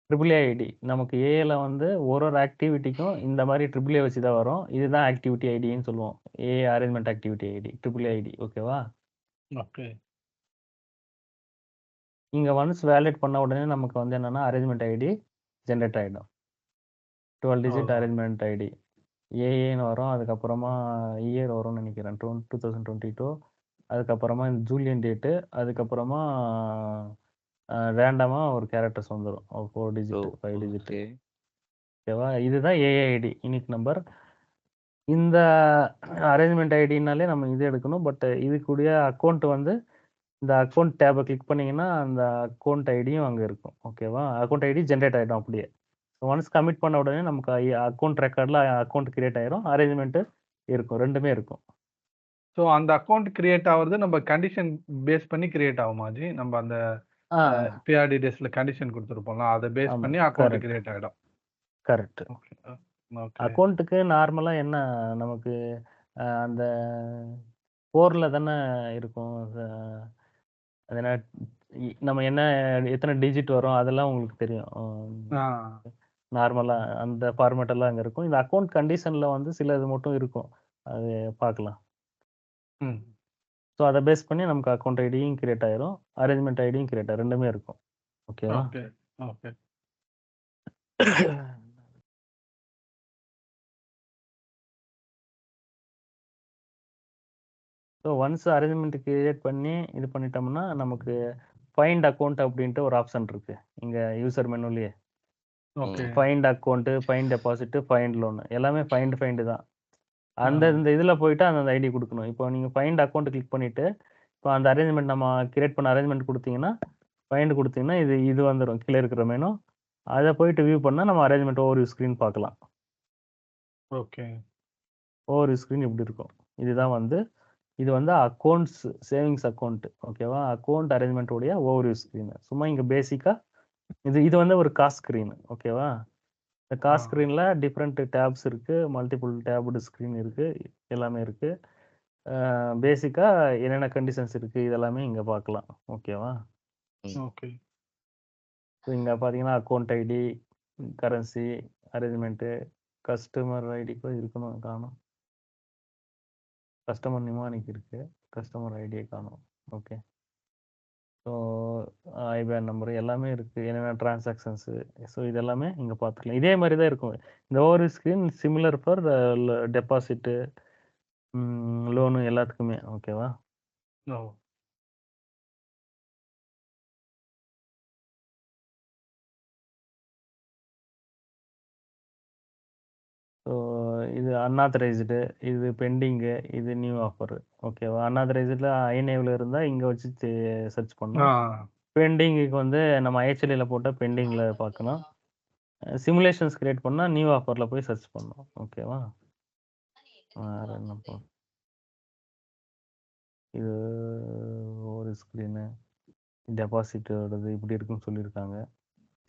AAA ID. நமக்கு ஏல வந்து ஒரு ஆக்டிவிட்டிக்கும் இந்த மாதிரி AAA வச்சு தான் வரும். இதுதான் ஆக்டிவிட்டி ஐடின்னு சொல்லுவோம். Arrangement activity ID AAA ID. ஓகேவா? ஓகே. இங்க ஒன்ஸ் வேலிடேட் பண்ண உடனே நமக்கு வந்து என்னன்னா அரேஞ்ச்மெண்ட் ஐடி ஜென்ரேட் ஆயிடும். 12 டிஜிட் ஓ. அரேஞ்ச்மெண்ட் ஐடி ஏஏன்னு வரும். அதுக்கப்புறமா இயர் வரும்னு நினைக்கிறேன் 2022. அதுக்கப்புறமா இந்த ஜூலியன் டேட்டு, அதுக்கப்புறமா ரேண்டமா ஒரு கேரக்டர்ஸ் வந்துடும் 4 டிஜிட் 5 டிஜிட். ஓகே. ஓகேவா? இதுதான் ஏஐடி யூனிக் நம்பர். இந்த அரேஞ்ச்மெண்ட் ஐடினாலே நம்ம இது எடுக்கணும். பட் இதுக்குரிய அக்கௌண்ட் வந்து இந்த அக்கௌண்ட் டேபை கிளிக் பண்ணீங்கன்னா அந்த அக்கௌண்ட் ஐடியும் அங்கே இருக்கும். ஓகேவா? அக்கௌண்ட் ஐடி ஜென்ரேட் ஆகிடும் அப்படியே. ஒன்ஸ் கமிட் பண்ண உடனே நமக்கு அக்கௌண்ட் ரெக்கார்டில் அக்கௌண்ட் கிரியேட் ஆயிரும், அரேஞ்ச்மெண்ட்டு இருக்கும், ரெண்டுமே இருக்கும். ஸோ அந்த அக்கௌண்ட் கிரியேட் ஆகுறது நம்ம கண்டிஷன் பேஸ் பண்ணி கிரியேட் ஆகுமா ஜி? நம்ம அந்த ஆ பிஆர்டி டேஸ்ல கண்டிஷன் கொடுத்துருப்போம்ல, அதை பேஸ் ஆமா, பண்ணி அக்கௌண்ட் correct. கிரியேட் ஆகிடும். கரெக்ட். Okay okay. அக்கௌண்ட்டுக்கு நார்மலாக என்ன நமக்கு அந்த கோரில் தானே இருக்கும். அது என்ன நம்ம என்ன எத்தனை டிஜிட் வரும் அதெல்லாம் உங்களுக்கு தெரியும். ஆ நார்மலாக அந்த ஃபார்மேட் எல்லாம் அங்கே இருக்கும். இந்த அக்கௌண்ட் கண்டிஷனில் வந்து சில இது மட்டும் இருக்கும், அது பார்க்கலாம். ம் ஸோ அதை பேஸ் பண்ணி நமக்கு அக்கௌண்ட் ஐடியும் கிரியேட் ஆயிரும், அரேஞ்ச்மெண்ட் ஐடியும் கிரியேட் ஆயிரும், ரெண்டுமே இருக்கும். ஓகேவா? Okay okay. So once arrangement create பண்ணி இது பண்ணிட்டோம்னா நமக்கு ஃபைண்ட் அக்கௌண்ட் அப்படின்ட்டு ஒரு ஆப்ஷன் இருக்கு இங்கே யூசர் மெனுலேயே. Okay. Find account, find deposit, find loan எல்லாமே ஃபைண்டு தான். அந்த இந்த இதில் போயிட்டு அந்த ஐடி கொடுக்கணும். இப்போ நீங்கள் ஃபைண்ட் அக்கௌண்ட் கிளிக் பண்ணிவிட்டு இப்போ அந்த அரேஞ்ச்மெண்ட் நம்ம கிரியேட் பண்ண அரேஞ்ச்மெண்ட் கொடுத்தீங்கன்னா ஃபைண்ட் கொடுத்தீங்கன்னா இது வந்துடும் கீழே இருக்கிற மெனு. அதை போயிட்டு வியூ பண்ணால் நம்ம அரேஞ்ச்மெண்ட் ஓவர் ஸ்க்ரீன் பார்க்கலாம். ஓகே. ஓவர் ஸ்க்ரீன் இப்படி இருக்கும். இதுதான் வந்து இது வந்து அக்கௌண்ட்ஸ் சேவிங்ஸ் அக்கௌண்ட். ஓகேவா? அக்கௌண்ட் அரேஞ்ச்மெண்ட் உடைய ஓவர் ஸ்க்ரீன். சும்மா இங்கே பேசிக்காக இது வந்து ஒரு காஸ்ட் ஸ்க்ரீன். ஓகேவா? இந்த காஸ்ட் ஸ்க்ரீனில் டிஃப்ரெண்ட் டேப்ஸ் இருக்குது, மல்டிபிள் டேப்டு ஸ்க்ரீன் இருக்குது, எல்லாமே இருக்குது. பேசிக்காக என்னென்ன கண்டிஷன்ஸ் இருக்குது இதெல்லாமே இங்கே பார்க்கலாம். ஓகேவா? ஓகே. ஸோ இங்கே பார்த்தீங்கன்னா account ID, currency, arrangement, customer ID கூட இருக்கணும், காணும். கஸ்டமர் நிமானிக் இருக்குது, கஸ்டமர் ஐடியை காணும். ஓகே. ஸோ ஐபேன் நம்பர் எல்லாமே இருக்குது, என்னென்ன டிரான்சாக்ஷன்ஸு. ஸோ இதெல்லாமே இங்கே பார்த்துக்கலாம். இதே மாதிரி தான் இருக்கும் இந்த over screen, similar for deposit, loan எல்லாத்துக்குமே. ஓகேவா? ஓ. ஸோ இது அன்ஆத்தரைஸ்டு, இது பெண்டிங்கு, இது நியூ ஆஃபர். ஓகேவா? அன்ஆத்தரைஸ்டில் ஐநேவில் இருந்தால் இங்கே வச்சு சர்ச் பண்ணணும். பெண்டிங்குக்கு வந்து நம்ம ஐஹெச்எல்லில் போட்டால் பெண்டிங்கில் பார்க்கணும். சிமுலேஷன்ஸ் கிரியேட் பண்ணால் நியூ ஆஃபரில் போய் சர்ச் பண்ணணும். ஓகேவா? வேறு என்னப்பா, இது ஒரு ஸ்க்ரீனு டெபாசிட்டோடது இப்படி இருக்குன்னு சொல்லியிருக்காங்க.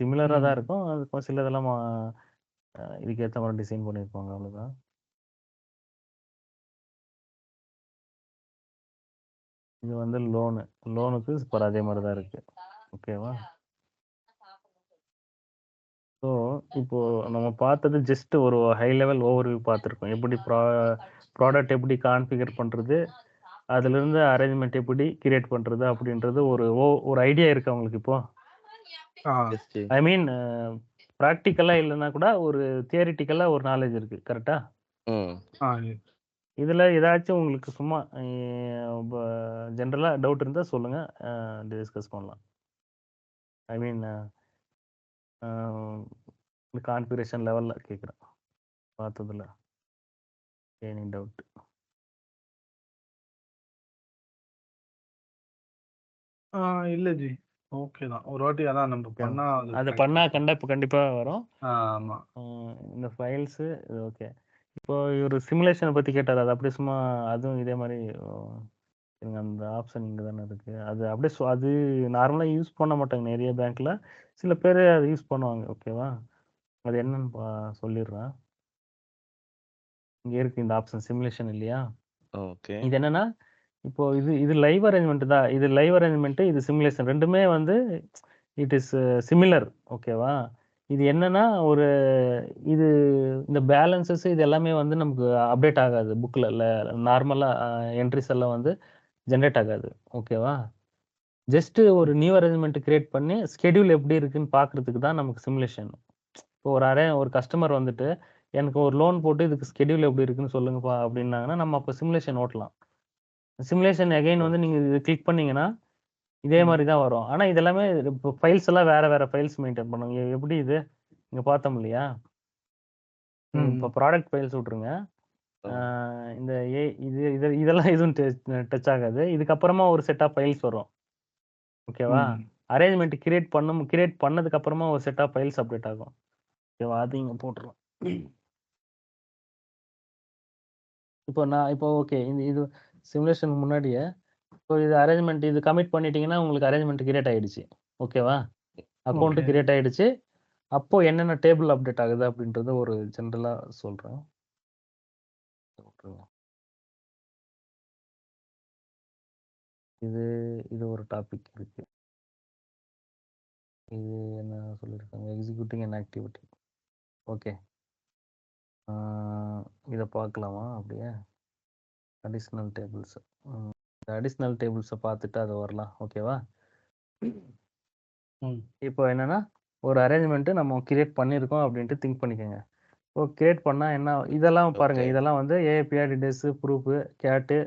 சிமிலராக தான் இருக்கும், அதுக்கும் சில இதெல்லாம் இதுக்கு ஏற்ற மாதிரி டிசைன் பண்ணியிருப்பாங்க, அவ்வளோதான். இது வந்து லோனுக்கு இப்போ அதே மாதிரி தான் இருக்குது. ஓகேவா? ஸோ இப்போ நம்ம பார்த்தது ஜஸ்ட் ஒரு ஹை லெவல் ஓவர்வியூ பார்த்துருக்கோம். எப்படி ப்ராடக்ட் எப்படி கான்ஃபிகர் பண்ணுறது, அதுலேருந்து அரேஞ்ச்மெண்ட் எப்படி கிரியேட் பண்ணுறது அப்படின்றது ஒரு ஐடியா இருக்குது அவங்களுக்கு இப்போ. ஐ மீன் ப்ராக்டிக்கலாக இல்லைன்னா கூட ஒரு தியரிட்டிக்கலாக ஒரு நாலேஜ் இருக்குது. கரெக்டாக? இதில் ஏதாச்சும் உங்களுக்கு சும்மா ஜென்ரலாக டவுட் இருந்தால் சொல்லுங்கள், டிஸ்கஸ் பண்ணலாம். ஐ மீன் கான்ஃபிகரேஷன் லெவலில் கேட்குறேன், பார்த்ததில்ல எனி டவுட். இல்லை ஜி, ஓகே தான். ஒரு வாட்டி அதான் நம்ம பண்ணா அது பண்ணால் கண்டிப்பாக வரும். ஆமாம். இந்த ஃபைல்ஸு இது ஓகே. இப்போ ஒரு சிமுலேஷனை பற்றி கேட்டார், அது அப்படியே சும்மா அதுவும் இதே மாதிரி அந்த ஆப்ஷன் இங்கே தானே இருக்குது. அது அப்படியே அது நார்மலாக யூஸ் பண்ண மாட்டாங்க நிறைய பேங்க்கில், சில பேர் அதை யூஸ் பண்ணுவாங்க. ஓகேவா? அது என்னன்னு சொல்லிடுறேன். இங்கே இருக்குது இந்த ஆப்ஷன் சிமுலேஷன் இல்லையா? ஓகே. இது என்னன்னா இப்போ இது லைவ் அரேஞ்ச்மெண்ட் தான். இது லைவ் அரேஞ்ச்மெண்ட், இது சிமுலேஷன், ரெண்டுமே வந்து இட் இஸ் சிமிலர். ஓகேவா? இது என்னன்னா இது இந்த பேலன்சஸ் இது எல்லாமே வந்து நமக்கு அப்டேட் ஆகாது புக்கில். நார்மலாக என்ட்ரிஸ் எல்லாம் வந்து ஜென்ரேட் ஆகாது. ஓகேவா? ஜஸ்ட் ஒரு நியூ அரேஞ்ச்மெண்ட் கிரியேட் பண்ணி ஸ்கெடியூல் எப்படி இருக்குன்னு பார்க்கறதுக்கு தான் நமக்கு சிமுலேஷன். இப்போ ஒரு கஸ்டமர் வந்துட்டு எனக்கு ஒரு லோன் போட்டு இதுக்கு ஸ்கெடியூல் எப்படி இருக்குன்னு சொல்லுங்கப்பா அப்படின்னாங்கன்னா நம்ம அப்போ சிமுலேஷன் ஓட்டலாம். சிமுலேஷன் அகைன் வந்து நீங்க இது கிளிக் பண்ணீங்கன்னா இதே மாதிரி தான் வரும். ஆனா இது எல்லாமே இப்போ ஃபைல்ஸ் எல்லாம் வேற வேற ஃபைல்ஸ் மெயின்டைன் பண்ணுங்க. எப்படி இது இங்க பார்த்தோம் இல்லையா? இப்போ ப்ராடக்ட் ஃபைல்ஸ் விட்டுருங்க. இந்த இதெல்லாம் எதுவும் டச் ஆகாது. இதுக்கப்புறமா ஒரு செட் ஆஃப் ஃபைல்ஸ் வரும். ஓகேவா? அரேஞ்ச்மெண்ட் கிரியேட் பண்ணதுக்கு அப்புறமா ஒரு செட் ஆஃப் ஃபைல்ஸ் அப்டேட் ஆகும். ஓகேவா? அது இங்க போட்டுறலாம். இப்போ ஓகே இது சிமுலேஷன் முன்னாடியே இப்போ இது அரேஞ்ச்மெண்ட் இது கமிட் பண்ணிட்டீங்கன்னா உங்களுக்கு அரேஞ்ச்மெண்ட் கிரியேட் ஆயிடுச்சு. ஓகேவா? அக்கௌண்ட் கிரியேட் ஆயிடுச்சு. அப்போ என்னென்ன டேபிள் அப்டேட் ஆகுது அப்படின்றத ஒரு ஜெனரலா சொல்றேன். இது ஒரு டாபிக் இருக்கு. இது என்ன சொல்லியிருக்காங்க? Executing an activity. ஓகே, இதை பார்க்கலாமா? அப்படியே அடிஷ்னல் டேபிள்ஸ். அடிஷ்னல் டேபிள்ஸை பார்த்துட்டு அது வரலாம். ஓகேவா? இப்போ என்னன்னா ஒரு அரேஞ்ச்மெண்ட் நம்ம கிரியேட் பண்ணியிருக்கோம் அப்படின்ட்டு திங்க் பண்ணிக்கோங்க. இப்போ கிரியேட் பண்ணா என்ன இதெல்லாம் பாருங்க. இதெல்லாம் வந்து ஏபிஆர் டிடெஸ் ப்ரூஃப் கேட்டு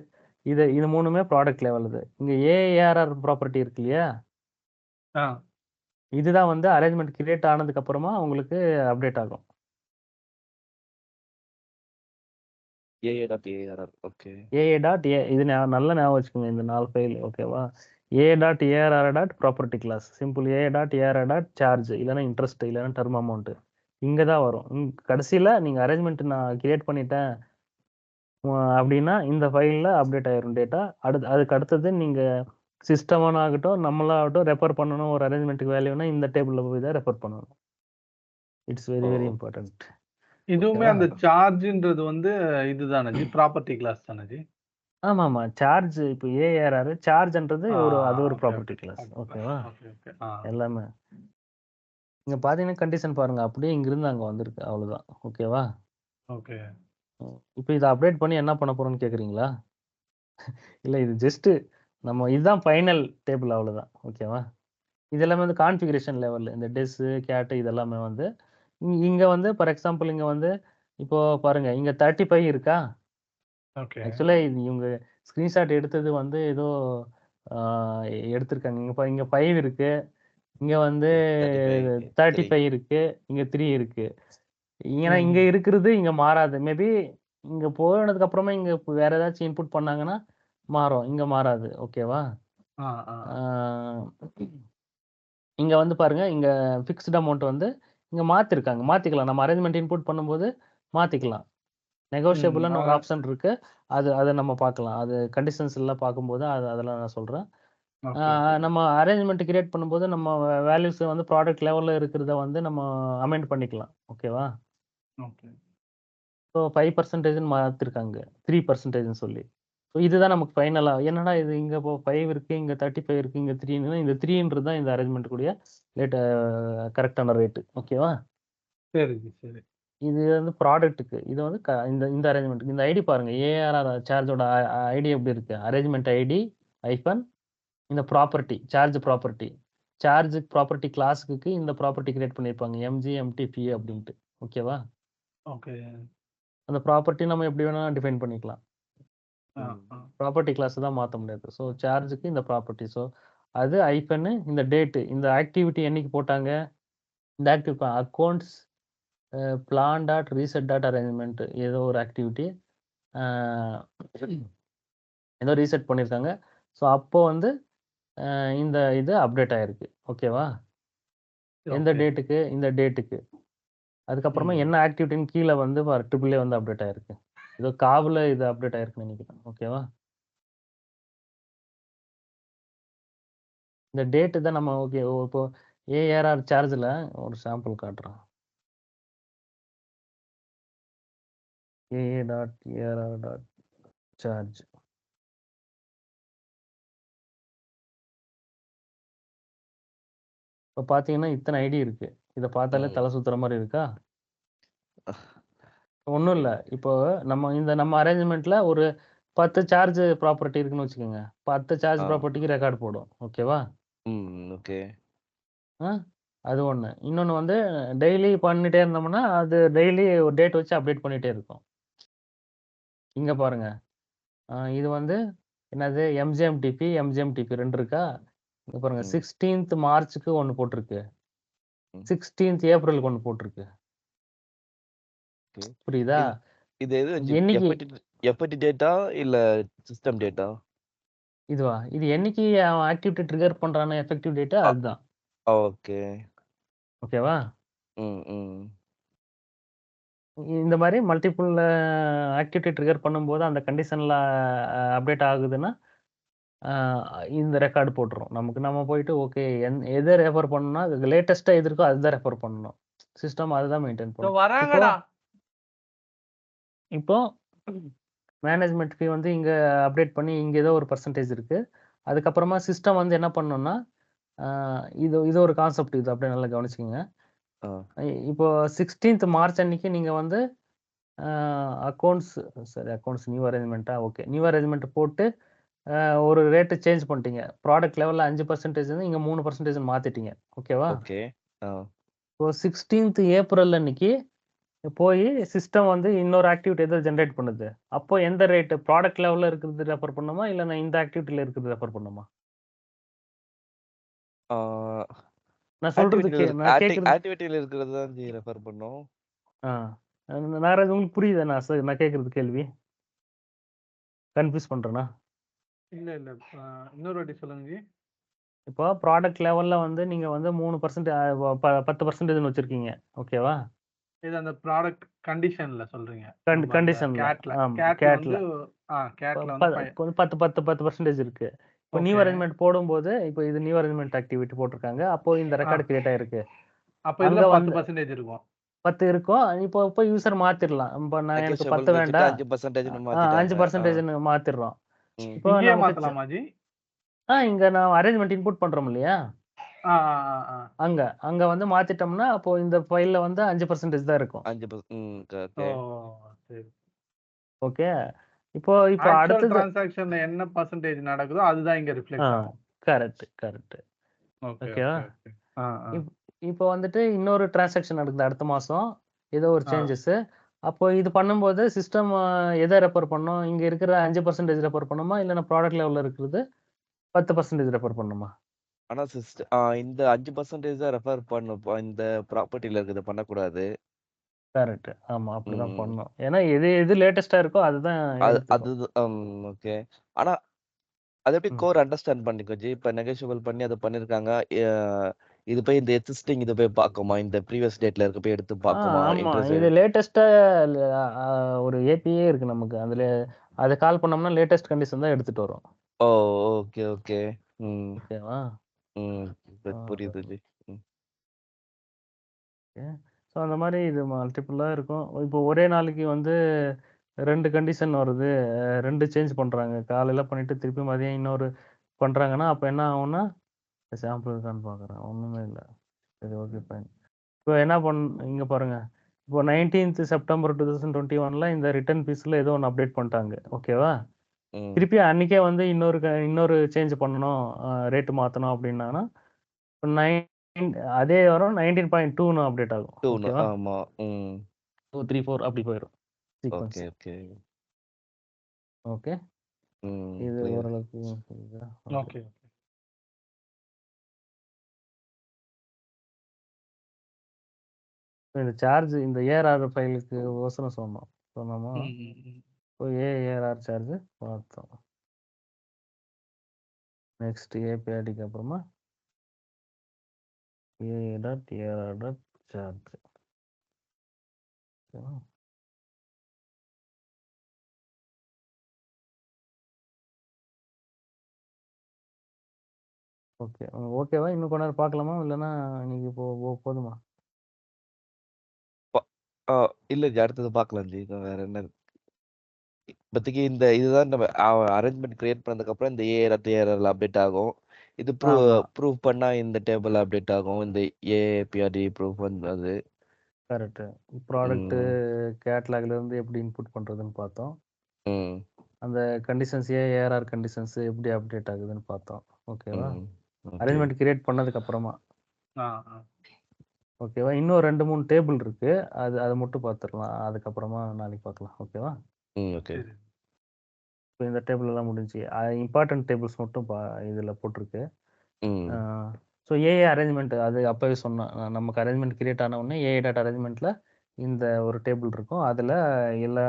இது மூணுமே ப்ராடக்ட் லெவல். இங்க ஏஆர்ஆர் ப்ராப்பர்ட்டி இருக்கு இல்லையா? இதுதான் வந்து அரேஞ்ச்மெண்ட் கிரியேட் ஆனதுக்கு அப்புறமா உங்களுக்கு அப்டேட் ஆகும். AA.ARR. இது நல்லா ஞாபகம் வச்சுக்கோங்க இந்த 4 ஃபைல். ஓகேவா? AA.ARR.ப்ராப்பர்ட்டி கிளாஸ், சிம்பிள் AA.ARR.சார்ஜ், இல்லைன்னா இன்ட்ரெஸ்ட், இல்லைன்னா டர்ம் அமௌண்ட் இங்கே தான் வரும். கடைசியில் நீங்கள் அரேஞ்ச்மெண்ட் நான் கிரியேட் பண்ணிட்டேன் அப்படின்னா இந்த ஃபைலில் அப்டேட் ஆயிரும் டேட்டா. அதுக்கு அடுத்தது நீங்கள் சிஸ்டமாகட்டும் நம்மளாகட்டும் ரெஃபர் பண்ணணும் ஒரு அரேஞ்ச்மெண்ட்டுக்கு வேல்யூனா இந்த டேபிளில் போய் தான் ரெஃபர் பண்ணணும். It's very very important. இதுவுமே அந்த சார்ஜ்ன்றது வந்து இதுதானே ப்ராப்பர்ட்டி கிளாஸ் தானே? ஆமா சார்ஜ். இப்போ ஏஆர்ஆர் சார்ஜ்ன்றது அது ஒரு ப்ராப்பர்ட்டி கிளாஸ். ஓகேவா? எல்லாமே இங்க பாத்தீங்கன்னா கண்டிஷன் பாருங்க, அப்படியே இங்கிருந்து அங்க வந்திருக்கு. அவ்வளவுதான். ஓகேவா? ஓகே. இப்போ இதை அப்டேட் பண்ணி என்ன பண்ண போறோம்னு கேக்குறீங்களா? இல்ல, இது ஜஸ்ட் நம்ம இதுதான் ஃபைனல் டேபிள். அவ்வளவுதான். ஓகேவா? இது எல்லாமே வந்து கான்ஃபிகரேஷன் லெவல். இந்த டெஸ் கேட் இதெல்லாமே வந்து இங்க வந்து ஃபார் எக்ஸாம்பிள் இங்க வந்து இப்போ பாருங்க இங்க 35 இருக்கா? ஆக்சுவலா இவங்க ஸ்கிரீன்ஷாட் எடுத்தது வந்து ஏதோ எடுத்திருக்காங்க. இங்க 5 இருக்கு, இங்க வந்து 35 இருக்கு, இங்க 3 இருக்கு. ஏன்னா இங்க இருக்கிறது இங்க மாறாது. மேபி இங்க போனதுக்கு அப்புறமா இங்க வேற ஏதாச்சும் இன்புட் பண்ணாங்கன்னா மாறும், இங்க மாறாது. ஓகேவா? இங்க வந்து பாருங்க, இங்க ஃபிக்ஸ்ட் அமௌண்ட் வந்து இங்க மாத்திக்கலாம். நம்ம அரேஞ்ச்மெண்ட் இன்புட் பண்ணும்போது மாத்திக்கலாம். நெகோஷியபிள்னு ஒரு ஆப்ஷன் இருக்கு. அதை நம்ம பார்க்கலாம். அது கண்டிஷன்ஸ் எல்லாம் பார்க்கும்போது அதெல்லாம் நான் சொல்றேன். நம்ம அரேஞ்ச்மெண்ட் கிரியேட் பண்ணும்போது நம்ம வேல்யூஸ் வந்து ப்ராடக்ட் லெவல்ல இருக்கிறத வந்து நம்ம அமெண்ட் பண்ணிக்கலாம். ஓகேவா? ஸோ 5% மாத்திருக்காங்க, 3% சொல்லி. ஸோ இதுதான் நமக்கு ஃபைனலா. என்னடா இது இங்க இப்போ 5 இருக்கு, இங்க 35 இருக்கு, இங்க 3. இந்த 3ன்றது தான் இந்த அரேஞ்ச்மெண்ட் கூடிய கரெக்டான ரேட். ஓகேவா? சரி சரி. இது வந்து ப்ராடக்ட்டுக்கு. இது வந்து இந்த அரேஞ்ச்மெண்ட் இந்த ஐடி பாருங்க. ஏஆர்ஆர் சார்ஜோட ஐடி எப்படி இருக்கு? அரேஞ்ச்மெண்ட் ஐடி ஐஃபன் இந்த ப்ராப்பர்ட்டி சார்ஜ் ப்ராப்பர்ட்டி கிளாஸுக்கு இந்த ப்ராப்பர்ட்டி கிரியேட் பண்ணியிருப்பாங்க, MGMTP அப்படின்ட்டு. ஓகேவா? ஓகே. அந்த ப்ராப்பர்ட்டி நம்ம எப்படி வேணா டிஃபைன் பண்ணிக்கலாம். ப்ராப்பர்ட்டி கிளாஸ் தான் மாற்ற முடியாது. ஸோ சார்ஜுக்கு இந்த ப்ராப்பர்ட்டி. ஸோ அது ஐஃபன்னு இந்த டேட்டு, இந்த ஆக்டிவிட்டி என்னைக்கு போட்டாங்க, இந்த ஆக்டிவிட்டி அக்கௌண்ட்ஸ் plan.reset.arrangement ஏதோ ஒரு ஆக்டிவிட்டி ஏதோ ரீசெட் பண்ணியிருக்காங்க. ஸோ அப்போ வந்து இந்த இது அப்டேட் ஆயிருக்கு. ஓகேவா? எந்த டேட்டுக்கு? இந்த டேட்டுக்கு. அதுக்கப்புறமா என்ன ஆக்டிவிட்டின்னு கீழே வந்து ட்ரிபிள் வந்து அப்டேட் ஆயிருக்கு. ஏதோ காவில் இது அப்டேட் ஆயிருக்குன்னு நினைக்கிறேன். ஓகேவா? இந்த டேட்டு தான் நம்ம ஓகே. இப்போ ஏஆர்ஆர் சார்ஜில் ஒரு சாம்பிள் காட்டுறோம். AA.ARR.charge. இப்போ பார்த்தீங்கன்னா இத்தனை ஐடி இருக்கு. இதை பார்த்தாலே தலை சுத்துற மாதிரி இருக்கா? ஒன்றும் இல்லை. இப்போ நம்ம அரேஞ்ச்மெண்ட்ல ஒரு 10 சார்ஜ் ப்ராப்பர்ட்டி இருக்குன்னு வச்சுக்கோங்க. 10 சார்ஜ் ஆ. ப்ராப்பர்ட்டிக்கு ரெக்கார்ட் போடும். ஓகேவா? ஓகே. ஆ அது ஒண்ணு. இன்னொன்னு வந்து டெய்லி பண்ணிட்டே இருந்தோம்னா, அது டெய்லி ஒரு டேட் வச்சு அப்டேட் பண்ணிட்டே இருக்கும். இங்க பாருங்க. இது வந்து என்னது எம்ஜிஎம்டிபி 2 இருக்கா? இங்க பாருங்க ம். 16th மார்ச்சுக்கு ஒண்ணு போட்டிருக்கு. ம். 16th ஏப்ரலுக்கு ஒண்ணு போட்டிருக்கு. ஓகே. புரியுதா? இது எது என்னைக்கு எஃப்டி டேட்டா இல்ல சிஸ்டம் டேட்டா? இதுவா? இது என்னைக்கு அவன் ஆக்டிவிட்டி ட்ரிகர் பண்றானோ எஃபெக்டிவ் டேட் அதுதான். ஓகே. ஓகேவா? ம். ம். இந்த மாரி மல்டிபிள் ஆக்டிவிட்டி ட்ரிகர் பண்ணும்போது அந்த கண்டிஷன்ல அப்டேட் ஆகுதுன்னா, அ இந்த ரெக்கார்ட் போட்டுரும். நம்ம போயிட்டு ஓகே எத ரெஃபர் பண்ணணும்னா, லேட்டஸ்ட்டா எது இருக்கோ அதுதான் ரெஃபர் பண்ணணும். சிஸ்டம் அதுதான் மெயின்டெயின் பண்ணும். வராங்கடா. இப்போ மேனேஜ்மென்ட் ஃபீ வந்து இங்க அப்டேட் பண்ணி இங்க ஏதோ ஒரு பெர்சன்டேஜ் இருக்கு. அதுக்கப்புறமா சிஸ்டம் வந்து என்ன பண்ணணும்னா, அ இது ஒரு கான்செப்ட் இது அப்படியே நல்லா கவனிச்சுக்கங்க. ஆ. இப்போ 16th மார்ச் அன்னைக்கு நீங்க வந்து அ அக்கவுண்ட்ஸ் அக்கவுண்ட்ஸ் நியூ அரேஞ்ச்மென்ட்டா? ஓகே. நியூ அரேஞ்ச்மென்ட் போட்டு ஒரு ரேட் சேஞ்ச் பண்ணிட்டீங்க. ப்ராடக்ட் லெவல்ல 5% இருந்து இங்க 3% மாத்திட்டீங்க. ஓகேவா? ஓகே. ஆ. இப்போ 16th ஏப்ரல் அன்னைக்கு போயி சிஸ்டம் வந்து இன்னொரு ஆக்டிவிட்டி எதோ ஜெனரேட் பண்ணுது. அப்போ எந்த ரேட் ப்ராடக்ட் லெவல்ல இருக்கிறது ரெஃபர் பண்ணுமா? இல்ல நான் இந்த ஆக்டிவிட்டில இருக்கிறது ரெஃபர் பண்ணுமா? ஆ. நான் சொல்றது நான் கேட்கறது ஆக்டிவிட்டில இருக்கிறது தான் ரெஃபர் பண்ணும். ஆ. நாகராஜ் உங்களுக்கு புரியுதா நான் கேட்கறது கேள்வி? கன்ஃப்யூஸ் பண்றேனா? இல்ல. இன்னொரு வாட்டி சொல்லுங்க ஜி. இப்போ ப்ராடக்ட் லெவல்ல வந்து நீங்க வந்து 3% 10%ன்னு வச்சிருக்கீங்க. ஓகேவா? இது அந்த ப்ராடக்ட் கண்டிஷன்ல சொல்றீங்க. கண்டிஷன்ல. கேட்ல ஆமா. வந்து கேட்ல வந்து 10% இருக்கு. இப்போ நியூ ஓகே. அரேஞ்ச்மென்ட் போடும்போது, இப்போ இது நியூ அரேஞ்ச்மென்ட் ஆக்டிவிட்டி போட்டிருக்காங்க. அப்போ இந்த ரெக்கார்ட் கிரியேட் ஆயிருக்கு. அப்ப அங்க இதுல வந்து 10% இருக்கும். 10 இருக்கும். இப்போ யூசர் மாத்திரலாம். இப்போ எனக்கு நெகோஷியபிள் 10 வச்சுட்டு வேண்டாம். 5%ன்னு மாத்திட்டாங்க. 5%ன்னு மாத்திடுறோம். ம். இப்போ இங்கேயே நமக்கு மாத்தலாமா ஜி? இங்க நான் அரேஞ்ச்மென்ட் இன்புட் பண்றோம் இல்லையா? ஆ, ஆ, ஆ, ஆ. அங்க வந்து மாத்திட்டோம்னா, அப்போ இந்த ஃபைல்ல வந்து 5% தான் இருக்கும். 5%. ஓ! ஓகே. சரி. ஓகே. இப்போ ஆக்சுவல் அடுத்தது டிரான்சாக்ஷன்ல என்ன பெர்சன்டேஜ் நடக்குதோ அதுதான் இங்க ரிஃப்ளெக்ட் ஆகும். கரெக்ட். ஓகே, ஓகேவா? Okay, okay. Ah, ah. இப்போ வந்துட்டு இன்னொரு டிரான்சாக்ஷன் நடக்குது அடுத்த மாசம். ஏதோ ஒரு ஆ. சேஞ்சஸ். அப்போ இது பண்ணும்போது சிஸ்டம் எத ரெஃபர் பண்ணும்? இங்க இருக்கிற 5% ரெஃபர் பண்ணுமா? இல்லன்னா ப்ராடக்ட் லெவல்ல இருக்கிறது 10% ரெஃபர் பண்ணுமா? ஆனா இந்த 5% தான் ரெஃபர் பண்ணும். இந்த ப்ராப்பர்ட்டில இருக்கிறத பண்ணக்கூடாது. கரெக்ட். ஆமா. அப்படிதான் ம். பண்ணணும். ஏன்னா எது லேட்டஸ்ட்டா இருக்கோ அதுதான் எடுத்துக்கும். அது ஓகே. ஆனா அது எப்படி ம். கோர் அண்டர்ஸ்டாண்ட் பண்ணிக்கும் ஜி? இப்ப நெகோஷியபிள் பண்ணி அத பண்ணியிருக்காங்க. எ இது போய் இந்த எக்ஸிஸ்டிங் இது போய் பார்க்குமா? இந்த ப்ரீவியஸ் டேட்ல இருக்க போய் எடுத்து பார்க்குமா? ஆமா. இன்ட்ரெஸ்ட் இது லேட்டஸ்ட்டா ஒரு ஏபிஐயே இருக்கு நமக்கு. அதுல அத கால் பண்ணோம்னா லேட்டஸ்ட் கண்டிஷன் தான் எடுத்துட்டு வரும். ஓ! ஓகே. ம். ஓகேவா? ம். ஆ. புரியுது ஜி. ம். ஓகே. ஸோ அந்த மாரி இது மல்டிபிளா இருக்கும். இப்போ ஒரே நாளைக்கு வந்து 2 கண்டிஷன் வருது. 2 சேஞ்ச் பண்றாங்க. காலையில பண்ணிட்டு திருப்பி மதியம் இன்னொரு பண்றாங்கன்னா, அப்ப என்ன ஆகும்னா, சாம்பிள் இருக்கான்னு பார்க்குறேன். ஒண்ணுமே இல்ல. சரி ஓகே ஃபைன். இப்போ என்ன இங்க பாருங்க. இப்போ 19th செப்டம்பர் 2021ல இந்த ரிட்டர்ன் பீஸ்ல ஏதோ ஒண்ணு அப்டேட் பண்ணிட்டாங்க. ஓகேவா? ம். திருப்பி அன்னைக்கே வந்து இன்னொரு சேஞ்ச் பண்ணணும். ரேட் மாத்தணும் அப்டின்னாங்கன்னா, 9 அதே வரும் 19.2ன்னு அப்டேட் ஆகும். 2ன்னு ஓகேவா? ஆமா. ம். 2, 3, 4 அப்படி போயிரும் சீக்வென்ஸ். ஓகே. ஓகே. இது புரியுது. ஓரளவுக்கு புரியுதா? ஓகே. ஓகே. இந்த சார்ஜ் இந்த ஏஆர்ஆர் ஃபைலுக்கு ஒசரம் சொன்னோமா? ம். இப்போ ஏஆர்ஆர் சார்ஜ் பார்த்தோம். நெக்ஸ்ட் ஏபிஐடிக்கு அப்புறமா ஏ.ஏஆர்ஆர் சார்ஜ். ஓகேவா? ஓகே. ஓகேவா? இன்னும் கொஞ்ச நேரம் பார்க்கலாமா? இல்லன்னா இன்னைக்கு போதுமா? ஆ இல்ல ஜி அடுத்தது பார்க்கலாம் ஜி. வேற என்ன இப்போதைக்கு இதுதான் நம்ம அரேஞ்ச்மெண்ட் கிரியேட் பண்ணதுக்கப்புறம் இந்த ஏஆர்ஆர்ல அப்டேட் ஆகும். இது ஆமா. ப்ரூவ் பண்ணா இந்த டேபிள் அப்டேட் ஆகும். இந்த ஏபிஆர்டி ப்ரூஃப் அது. கரெக்ட். ப்ராடக்ட் ம். கேட்டலாக்ல இருந்து எப்படி இன்புட் பண்றதுன்னு பார்த்தோம். ம். அந்த கண்டிஷன்ஸ் ஏஆர்ஆர் கண்டிஷன்ஸ் எப்படி அப்டேட் ஆகுதுன்னு பார்த்தோம். ஓகேவா? ஓகே அரேஞ்ச்மெண்ட் கிரியேட் பண்ணதுக்கு அப்புறமா. ஆ, ஆ. ஓகேவா? இன்னும் 2, 3 டேபிள் இருக்கு. அது மட்டும் பார்த்துடலாம். அதுக்கப்புறமா நாளைக்கு பார்க்கலாம். ஓகேவா? ஓகே சரி. இப்போ இந்த டேபிள் எல்லாம் முடிஞ்சு இம்பார்ட்டன்ட் டேபிள்ஸ் மட்டும் இதில் போட்டிருக்கு. ஸோ ஏஏ அரேஞ்ச்மெண்ட் அது அப்போவே சொன்னேன். நமக்கு அரேஞ்ச்மெண்ட் கிரியேட் ஆன உடனே ஏஏ டாட் அரேஞ்ச்மெண்ட்டில் இந்த ஒரு டேபிள் இருக்கும். அதில் எல்லா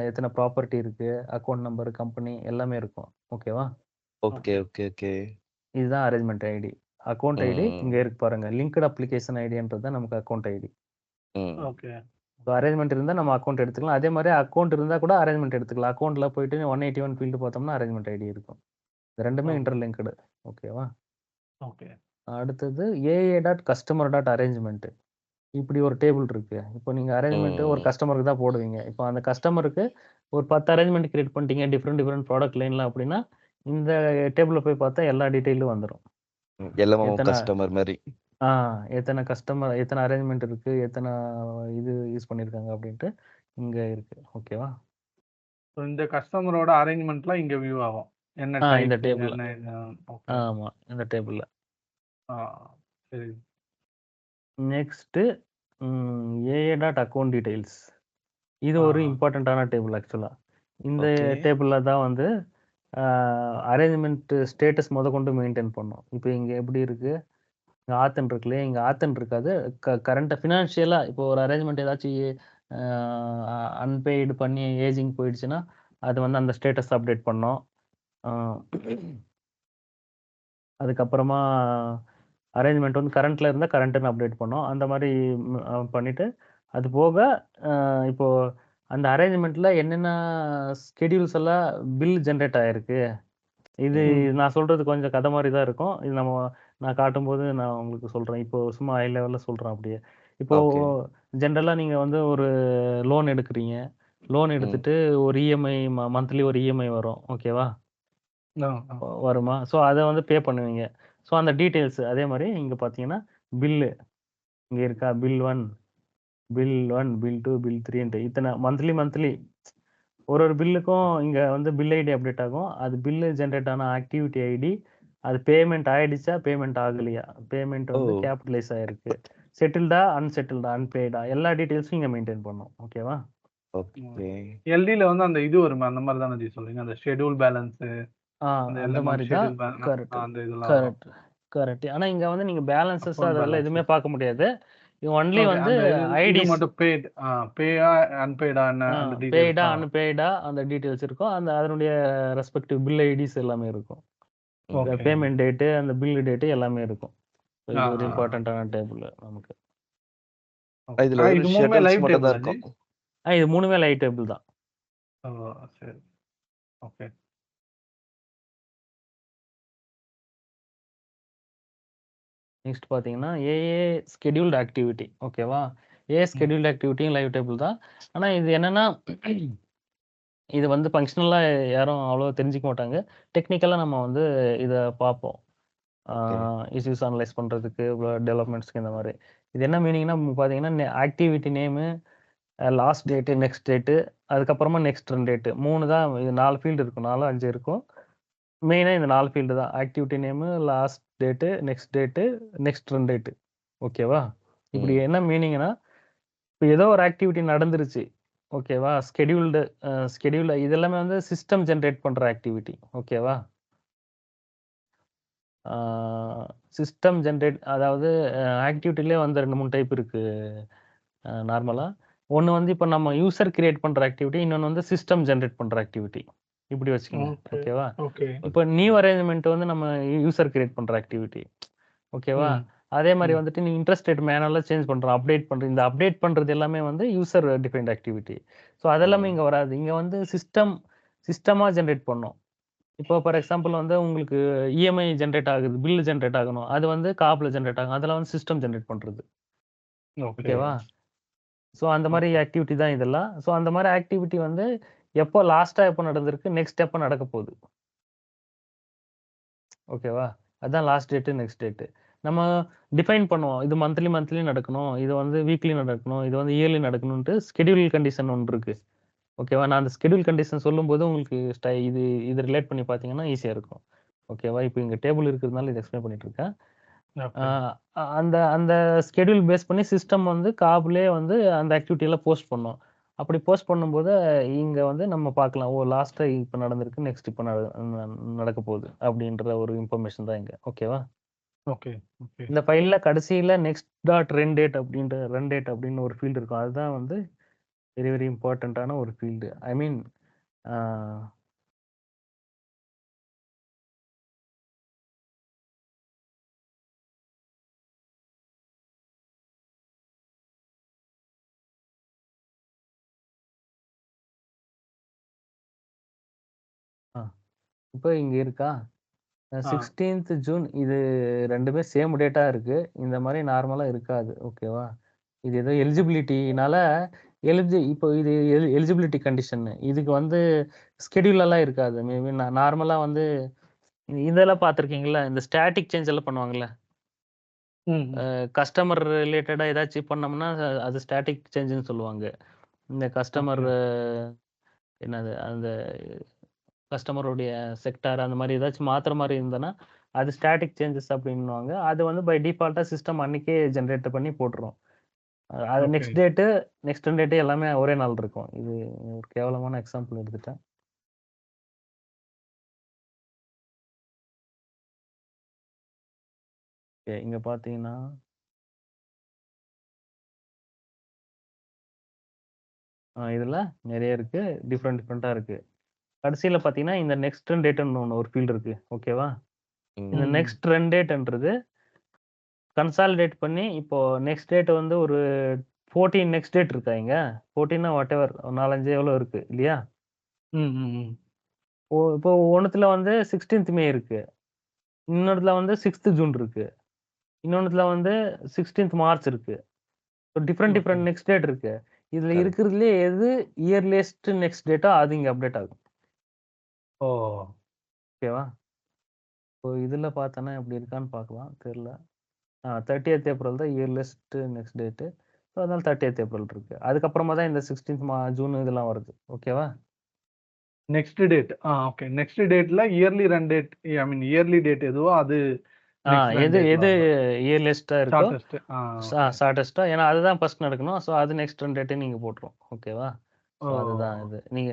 எத்தனை ப்ராப்பர்ட்டி இருக்கு, அக்கௌண்ட் நம்பர், கம்பெனி எல்லாமே இருக்கும். ஓகேவா? ஓகே ஓகே ஓகே இதுதான் அரேஞ்ச்மெண்ட் ஐடி. அக்கௌண்ட் ஐடி இங்கே இருக்கு பாருங்க. லிங்க்டு அப்ளிகேஷன் ஐடின்றது தான் நமக்கு account ID. Okay. So arrangement இருந்தால் நம்ம அக்கௌண்ட் எடுத்துக்கலாம். அதே மாதிரி அக்கௌண்ட் இருந்தால் கூட அரேஞ்ச்மெண்ட் எடுத்துக்கலாம். அக்கௌண்ட்டில் போயிட்டு 181 ஃபீல்டு பார்த்தோம்னா அரேஞ்ச்மெண்ட் ஐடி இருக்கும். இது ரெண்டுமே ஓகே. இன்டர்லிங்க்டு. ஓகேவா? ஓகே. அடுத்தது A A dot customer dot arrangement. இப்படி ஒரு டேபிள் இருக்கு. இப்போ நீங்க அரேஞ்ச்மெண்ட் ஒரு கஸ்டமருக்கு தான் போடுவீங்க. இப்போ அந்த கஸ்டமருக்கு ஒரு 10 அரேஞ்ச்மெண்ட் கிரியேட் பண்ணிட்டீங்க டிஃப்ரெண்ட் ப்ராடக்ட் லைன்ல அப்படின்னா இந்த டேபிள்ல போய் பார்த்தா எல்லா டீடைலும் வந்துடும். எல்லாமே எத்தனை கஸ்டமர் மாதிரி. எத்தனை கஸ்டமர், எத்தனை அரேஞ்ச்மெண்ட் இருக்கு, எத்தனை இது யூஸ் பண்ணிருக்காங்க அப்படின்ட்டு இங்க இருக்கு. ஓகேவா? இந்த கஸ்டமரோட அரேஞ்ச்மெண்ட்லாம் இங்க வியூ ஆகும். என்ன இந்த டைப், டேபிள்ல. என்ன இது. ஓகே. ஆமா, இந்த டேபிள்ல. சரி. Next A A dot account details. இது ஒரு இம்பார்ட்டண்ட்டான டேபிள் ஆக்சுவலா. இந்த டேபிள்ல தான் வந்து அரேஞ்ச்மெண்ட் ஸ்டேட்டஸ் கொண்டு மெயின்டைன் பண்ணும். இப்போ இங்க எப்படி இருக்கு, இங்க ஆத்தன் இருக்குல்லையே, இங்க ஆத்தன் இருக்காது. கரண்டா ஃபினான்ஷியலா இப்போ ஒரு அரேஞ்ச்மெண்ட் ஏதாச்சும் அன்பெய்டு பண்ணி ஏஜிங் போயிடுச்சுன்னா அது வந்து அந்த ஸ்டேட்டஸ் அப்டேட் பண்ணோம். அதுக்கப்புறமா அரேஞ்ச்மெண்ட் வந்து கரண்ட்ல இருந்தால் கரண்ட்னு அப்டேட் பண்ணோம். அந்த மாதிரி பண்ணிட்டு அது போக இப்போ அந்த அரேஞ்ச்மெண்ட்ல என்னென்ன ஸ்கெடியூல்ஸ் எல்லாம் பில் ஜென்ரேட் ஆயிருக்கு. இது நான் சொல்றது கொஞ்சம் கதை மாதிரி தான் இருக்கும். இது நான் காட்டும்போது நான் உங்களுக்கு சொல்றேன். இப்போ சும்மா ஹை லெவல்ல சொல்றேன் அப்படியே. இப்போ ஜென்ரலா நீங்க வந்து ஒரு லோன் எடுக்கிறீங்க. லோன் எடுத்துட்டு ஒரு இஎம்ஐ மந்த்லி ஒரு இஎம்ஐ வரும். ஓகேவா? வருமா? ஸோ அதை வந்து பே பண்ணுவீங்க. ஸோ அந்த டீட்டெயில்ஸ் அதே மாதிரி இங்க பார்த்தீங்கன்னா பில்லு இங்க இருக்கா, பில் 1, பில் 2, பில் 3 இத்தனை மந்த்லி ஒரு பில்லுக்கும் இங்க வந்து பில் ஐடி அப்டேட் ஆகும். அது பில்லு ஜென்ரேட் ஆன ஆக்டிவிட்டி ஐடி, அது பேமெண்ட் ஆயிடுச்சா, பேமெண்ட் ஆகலையா, பேமெண்ட் வந்து கேபிட்டலைஸ் ஆயிருக்கு, செட்டில்டா, அன்செட்டில்டா, அன்பெய்டா, எல்லா டீடைல்ஸும் இங்க மெயின்டைன் பண்ணும். ஓகேவா? ஓகே. எல்டில வந்து அந்த இது வருமா, அந்த மாதிரி தானே சொல்றீங்க, அந்த ஷெட்யூல் பேலன்ஸ் அந்த மாதிரி தான். Correct correct correct. ஆனா இங்க வந்து நீங்க பேலன்சஸ் அதெல்லாம் எதுவுமே பார்க்க முடியாது. ஒன்லி வந்து ஐடிஸ் மட்டும் பேயா அன்பெய்டா அந்த டீடைல்ஸ், பேய்டா அன்பெய்டா அந்த டீடைல்ஸ் இருக்கும். அந்த அதனுடைய ரெஸ்பெக்டிவ் பில் ஐடிஸ் எல்லாமே இருக்கும். பேமெண்ட் டேட், அந்த பில் டேட் எல்லாமே இருக்கும். இது ஒரு இம்பார்ட்டன்ட்டான டேபிள் நமக்கு. இதுல ஒரு ஷெட்யூல்ஸ் மட்டும் தான் இருக்கும். இது மூணுமே லைவ் டேபிள் தான். சரி. ஓகே. நெக்ஸ்ட் பார்த்தீங்கன்னா ஏஏ ஸ்கெடியூல்டு ஆக்டிவிட்டி. ஓகேவா? ஸ்கெடியூல்டு ஆக்டிவிட்டியும் லைவ் டேபிள் தான். ஆனா இது என்னன்னா இது வந்து ஃபங்க்ஷனலாக யாரும் அவ்வளோ தெரிஞ்சிக்க மாட்டாங்க. டெக்னிக்கலாக நம்ம வந்து இதை பார்ப்போம். இஷ்யூஸ் அனலைஸ் பண்ணுறதுக்கு, டெவலப்மெண்ட்ஸ்க்கு இந்த மாதிரி. இது என்ன மீனிங்னா பார்த்தீங்கன்னா activity name, last date, next date, அதுக்கப்புறமா நெக்ஸ்ட் ரன் டேட்டு, 3 தான். இது 4 ஃபீல்டு இருக்கும், 4 5 இருக்கும். மெயினாக இந்த 4 ஃபீல்டு தான். Activity name, last date, next date, next run date. ஓகேவா? இப்படி என்ன மீனிங்னா இப்போ ஏதோ ஒரு ஆக்டிவிட்டி நடந்துருச்சு. ஓகேவா? ஸ்கெடியூல்டு இதெல்லாமே வந்து சிஸ்டம் ஜென்ரேட் பண்ணுற ஆக்டிவிட்டி. ஓகேவா? சிஸ்டம் ஜென்ரேட், அதாவது ஆக்டிவிட்டிலே வந்து 2 3 டைப் இருக்கு நார்மலாக. ஒன்று வந்து இப்போ நம்ம யூசர் கிரியேட் பண்ணுற ஆக்டிவிட்டி, இன்னொன்று வந்து சிஸ்டம் ஜென்ரேட் பண்ணுற ஆக்டிவிட்டி. இப்படி வச்சுக்கோங்க. ஓகேவா? இப்போ நியூ அரேஞ்ச்மெண்ட் வந்து நம்ம யூசர் கிரியேட் பண்ணுற ஆக்டிவிட்டி. ஓகேவா? அதே மாதிரி வந்துட்டு நீ இன்ட்ரெஸ்ட் ரேட் மேனுவலாக சேஞ்ச் பண்ணுறோம், அப்டேட் பண்ணுறது. இந்த அப்டேட் பண்ணுறது எல்லாமே வந்து யூசர் டிஃபைன்ட் ஆக்டிவிட்டி. ஸோ அதெல்லாமே இங்கே வராது. இங்கே வந்து சிஸ்டமாக ஜென்ரேட் பண்ணோம். இப்போ ஃபார் எக்ஸாம்பிள் வந்து உங்களுக்கு இஎம்ஐ ஜென்ரேட் ஆகுது, பில் ஜென்ரேட் ஆகணும், அது வந்து காப்பில் ஜென்ரேட் ஆகும். அதெல்லாம் வந்து சிஸ்டம் ஜென்ரேட் பண்ணுறது. ஓகேவா? ஸோ அந்த மாதிரி ஆக்டிவிட்டி தான் இதெல்லாம். ஸோ அந்த மாதிரி ஆக்டிவிட்டி வந்து எப்போ லாஸ்ட்டாக எப்போ நடந்திருக்கு, நெக்ஸ்ட் எப்போ நடக்க போகுது. ஓகேவா? அதுதான் லாஸ்ட் டேட்டு, நெக்ஸ்ட் டேட்டு. நம்ம டிஃபைன் பண்ணுவோம். இது மந்த்லி நடக்கணும், இது வந்து வீக்லி நடக்கணும், இது வந்து இயர்லி நடக்கணும்ட்டு ஸ்கெடியூல் கண்டிஷன் ஒன்று இருக்கு. ஓகேவா? நான் அந்த ஷெட்யூல் கண்டிஷன் சொல்லும்போது உங்களுக்கு இது ரிலேட் பண்ணி பார்த்தீங்கன்னா ஈஸியா இருக்கும். ஓகேவா? இப்ப இங்க டேபிள் இருக்கிறதுனால இத எக்ஸ்ப்ளைன் பண்ணிட்டு இருக்கேன். ஓகே. அந்த அந்த ஷெட்யூல் பேஸ் பண்ணி சிஸ்டம் வந்து காப்லயே வந்து அந்த ஆக்டிவிட்டி எல்லாம் போஸ்ட் பண்ணும். அப்படி போஸ்ட் பண்ணும்போது இங்க வந்து நம்ம பார்க்கலாம். ஓ! லாஸ்ட்டா இப்ப நடந்திருக்கு. நெக்ஸ்ட் இப்ப நடக்க போகுது. அப்படின்ற ஒரு இன்ஃபர்மேஷன் தான் இங்க. ஓகேவா? ஓகே. ஓகே. இந்த ஃபைல்ல கடைசியில நெக்ஸ்ட் டாட் ரன் டேட் அப்படின்னு ஒரு ஃபீல்ட் இருக்கும். அதுதான் வந்து வெரி வெரி இம்பார்ட்டன்ட்டான ஒரு ஃபீல்டு. ஐ மீன் ஆ ஆ இப்ப இங்க இருக்கா? ஆ. 16த் ஜூன் இது 2மே சேம் டேட்டா இருக்கு. இந்த மாரி நார்மலா இருக்காது. ஓகேவா? இது ஏதோ எலிஜிபிலிட்டினால இப்போ இது எலிஜிபிலிட்டி கண்டிஷன். இதுக்கு வந்து ஸ்கெட்யூல் எல்லாம் இருக்காது. மேபி நார்மலா வந்து இதெல்லாம் பார்த்துருக்கீங்கல்ல? இந்த ஸ்டாட்டிக் சேஞ்ச் எல்லாம் பண்ணுவாங்கல்ல? ம். ம். கஸ்டமர் ரிலேட்டடா ஏதாச்சும் பண்ணோம்னா, அது ஸ்டாட்டிக் சேஞ்சுன்னு சொல்லுவாங்க. இந்த கஸ்டமர் ஓகே. என்னது அந்த கஸ்டமருடைய செக்டார் அந்த மாரி ஏதாச்சும் மாத்துற மாரி இருந்ததுன்னா, அது ஸ்டாட்டிக் சேஞ்சஸ் அப்டின்னுவாங்க. அது வந்து பை டிஃபால்ட்டா சிஸ்டம் அன்னைக்கே ஜெனரேட் பண்ணி போட்டுரும். அது ஓகே. நெக்ஸ்ட் டேட்டு எல்லாமே ஒரே நாள் இருக்கும். இது ஒரு கேவலமான எக்ஸாம்பிள் எடுத்துட்டேன். ஓகே. இங்க பார்த்தீங்கன்னா, இதுல நெறைய இருக்கு. டிஃபரெண்ட்டா இருக்கு. கடைசியில பார்த்தீங்கன்னா, இந்த நெக்ஸ்ட் டேட்ன்னு ஒரு ஃபீல்ட் இருக்கு. ஓகேவா? இந்த ம். நெக்ஸ்ட் ரன் டேட்ன்றது கன்சாலிடேட் பண்ணி இப்போ நெக்ஸ்ட் டேட் வந்து ஒரு 14 நெக்ஸ்ட் டேட் இருக்கா இங்க? 14னா வாட்டெவர் 4, 5 எவ்வளோ இருக்கு இல்லையா? ம். ம். ம். இப்போ ஒண்ணுத்துல வந்து 16த் மே இருக்கு. இன்னொன்னுத்துல வந்து 6த் ஜூன் இருக்கு. இன்னொன்னுத்துல வந்து 16த் மார்ச் இருக்கு. ஓகே. டிஃபரெண்ட் நெக்ஸ்ட் டேட் இருக்கு. இதுல கரெக்ட். இருக்கிறதுலயே எது இயர்லியஸ்ட் நெக்ஸ்ட் டேட்டோ அது இங்க அப்டேட் ஆகும். ஓ! ஓகேவா? இப்போ இதுல பார்த்தோன்னா எப்படி இருக்கான்னு பார்க்கலாம். தெரியல. 30த் ஏப்ரல் தான் இயர்லியஸ்ட் நெக்ஸ்ட் டேட்டு. ஸோ அதனால 30த் ஏப்ரல் இருக்கு. அதுக்கப்புறமா தான் இந்த 16த் ஜூன் இதெல்லாம் வருது. ஓகேவா? Next date. ஓகே. நெக்ஸ்ட் டேட்ல இயர்லி ரன் டேட் ஐ மீன் இயர்லி டேட் எதுவோ அது நெக்ஸ்ட் ரன் எது டேட்ல எது வரும். இயர்லியஸ்ட்டா இருக்கோ, ஷார்ட்டஸ்ட். ஓகே. ஷார்ட்டஸ்ட்டா ஏன்னா அதுதான் ஃபர்ஸ்ட் நடக்கணும். ஸோ அது நெக்ஸ்ட் ரன் டேட்ன்னு நீங்க போட்டுரும். ஓகேவா? ஸோ அதுதான் ஓ! இது. நீங்க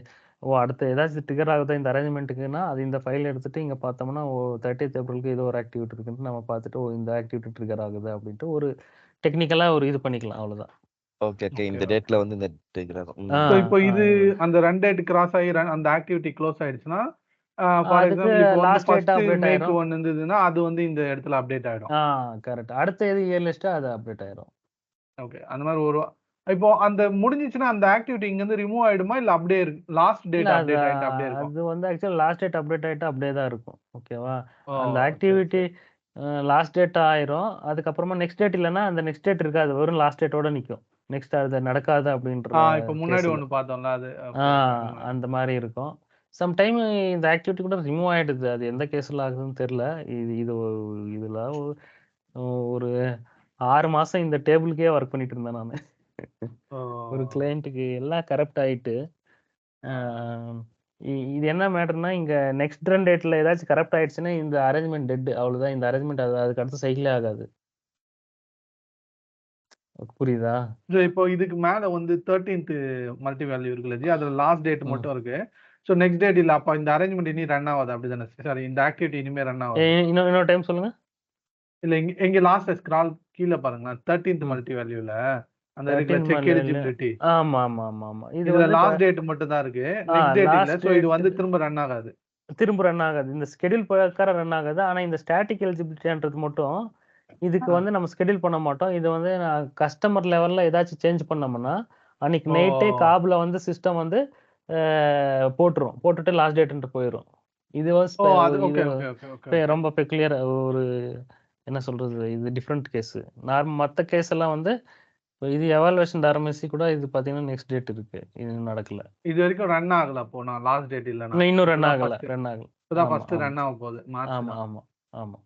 அடுத்து ஏதாச்சும் ட்ரிகர் ஆகுதா இந்த அரேஞ்ச்மென்ட்க்குன்னா, அது இந்த ஃபைல் எடுத்துட்டு இங்க பார்த்தோம்னா, 30த் ஏப்ரலுக்கு ஏதோ ஒரு ஆக்டிவிட்டி இருக்குன்ட்டு நம்ம பார்த்துட்டு, இந்த ஆக்டிவிட்டி ட்ரிகர் ஆகுது அப்படின்ட்டு ஒரு டெக்னிக்கலா ஒரு இது பண்ணிக்கலாம். அவ்வளோதான். Okay, okay. ஓகே. இந்த ஓகே. டேட்ல வந்து இந்த ட்ரிகர் ஆகும். ஆ, ஸோ இப்போ இது இதுதான். அந்த ரன் டேட் கிராஸ் ஆகி அந்த ஆக்டிவிட்டி க்ளோஸ் ஆயிடுச்சுன்னா, ஃபார் அதுக்கு எக்ஸாம்பிள் இப்போ வந்து லாஸ்ட் டேட்டா 1 அப்டேட் மேக்கு ஆயிரும். 1 இருந்ததுன்னா, அது வந்து இந்த இடத்துல அப்டேட் ஆயிடும். கரெக்ட். அடுத்து எது இயர்லியஸ்ட்டோ அது அப்டேட் ஆயிரும். ஓகே. அந்த மாரி ஒரு இப்போ அந்த முடிஞ்சிச்சுன்னா, அந்த ஆக்டிவிட்டி இங்கருந்து ரிமூவ் ஆயிடுமா? இல்ல அப்படியே லாஸ்ட் இல்ல டேட் அப்டேட் ஆயிட்டு அப்படியே இருக்கும்? அது வந்து ஆக்சுவலா லாஸ்ட் டேட் அப்டேட் ஆயிட்டா அப்படியே தான் இருக்கும். ஓகேவா? ஓ! அந்த சரி, ஆக்டிவிட்டி சரி. லாஸ்ட் டேட் ஆயிரும். அதுக்கப்புறமா நெக்ஸ்ட் டேட் இல்லன்னா, அந்த நெக்ஸ்ட் டேட் இருக்காது. வெறும் லாஸ்ட் டேட்டோட நிக்கும். நெக்ஸ்ட் அது நடக்காது அப்படின்ற இப்போ முன்னாடி கேஸ்ல. ஒண்ணு பார்த்தோம்ல அது. ஆ ஓகே, ஓகே. அந்த மாரி. அந்த மாரி இருக்கும். சம் டைம் இந்த ஆக்டிவிட்டி கூட ரிமூவ் ஆயிடுது. அது எந்த கேஸ்ல ஆகுதுன்னு தெரியல. இது இது இதுல ஒரு 6 மாசம் இந்த டேபிள்க்கே வொர்க் பண்ணிட்டு இருந்தேன் நானு. ஓ! ஒரு கிளையன்ட்க்கு எல்லாம் கரப்ட் ஆயிட்டு, அ இது என்ன மேட்டர்ன்னா, இங்க நெக்ஸ்ட் ரன் டேட்ல ஏதாச்சும் கரப்ட் ஆயிடுச்சுன்னா, இந்த அரேஞ்ச்மென்ட் டெட் அவ்வளோதான். இந்த அரேஞ்ச்மென்ட் அதுக்கு அடுத்த சைக்கிளே ஆகாது. புரியுதா? இப்போ இதுக்கு மேல வந்து 13த் மல்டி வேல்யூ இருக்குல்ல ஜி, அதுல லாஸ்ட் டேட் ம். மட்டும் இருக்கு. ஸோ நெக்ஸ்ட் டேட் இல்ல. அப்ப இந்த அரேஞ்ச்மென்ட் இனி ரன் ஆவாது அப்படிதானே? சாரி இந்த ஆக்டிவிட்டி இனிமே ரன் ஆவாது. இன்னொரு டைம் சொல்லுங்க. இல்ல இங்க இங்க லாஸ்ட்ல ஸ்க்ரால் கீழ பாருங்களேன். 13த் ம். மல்டி வேல்யூல அந்த இருக்குல்ல 13 செக் மல்டிவேல்யூ எலிஜிபிலிட்டி. ஆமா. இது இதுல வந்து லாஸ்ட் டேட் மட்டும் தான் இருக்கு. நெக்ஸ்ட் டேட் இல்ல. லாஸ்ட் சோ இது டேட் வந்து திரும்ப ரன் ஆகாது. திரும்ப ரன் ஆகாது. இந்த ஷெட்யூல் பிரகாரம் ரன் ஆகாது. ஆனா இந்த ஸ்டாட்டிக் எலிஜிபிலிட்டின்றது மட்டும், இதுக்கு ஆ. வந்து நம்ம ஷெட்யூல் பண்ண மாட்டோம். இது வந்து கஸ்டமர் லெவல்ல ஏதாச்சும் சேஞ்ச் பண்ணோம்னா, அன்னைக்கு ஓ! நைட்டே காப்ல வந்து சிஸ்டம் வந்து போட்டுரும். போட்டுட்டு லாஸ்ட் டேட்ன்ட்டு போயிரும். இது வந்து ஓ! அது இது okay, okay, okay, okay, okay. ரொம்ப பெக்குலியர் ஒரு என்ன சொல்றது? இது டிஃபரண்ட் கேஸ். மத்த கேஸ் எல்லாம் வந்து இது எவாலுவேஷன் ஆர்எம்எஸ்சி கூட இது பார்த்தீங்கன்னா, நெக்ஸ்ட் டேட் இருக்கு. இது நடக்கல. இதுவரைக்கும் ரன் ஆகல அப்போ நான் லாஸ்ட் டேட் இல்லன்னா. இன்னும் ரன் இப்பதான் ஆகல ஃபர்ஸ்ட் ரன் ஆகல. இப்பதான் ஆமா, ஃபர்ஸ்ட் ஆமா. ரன் ஆக போகுது. மார்ச் ஆமா, தான். ஆமா, ஆமா.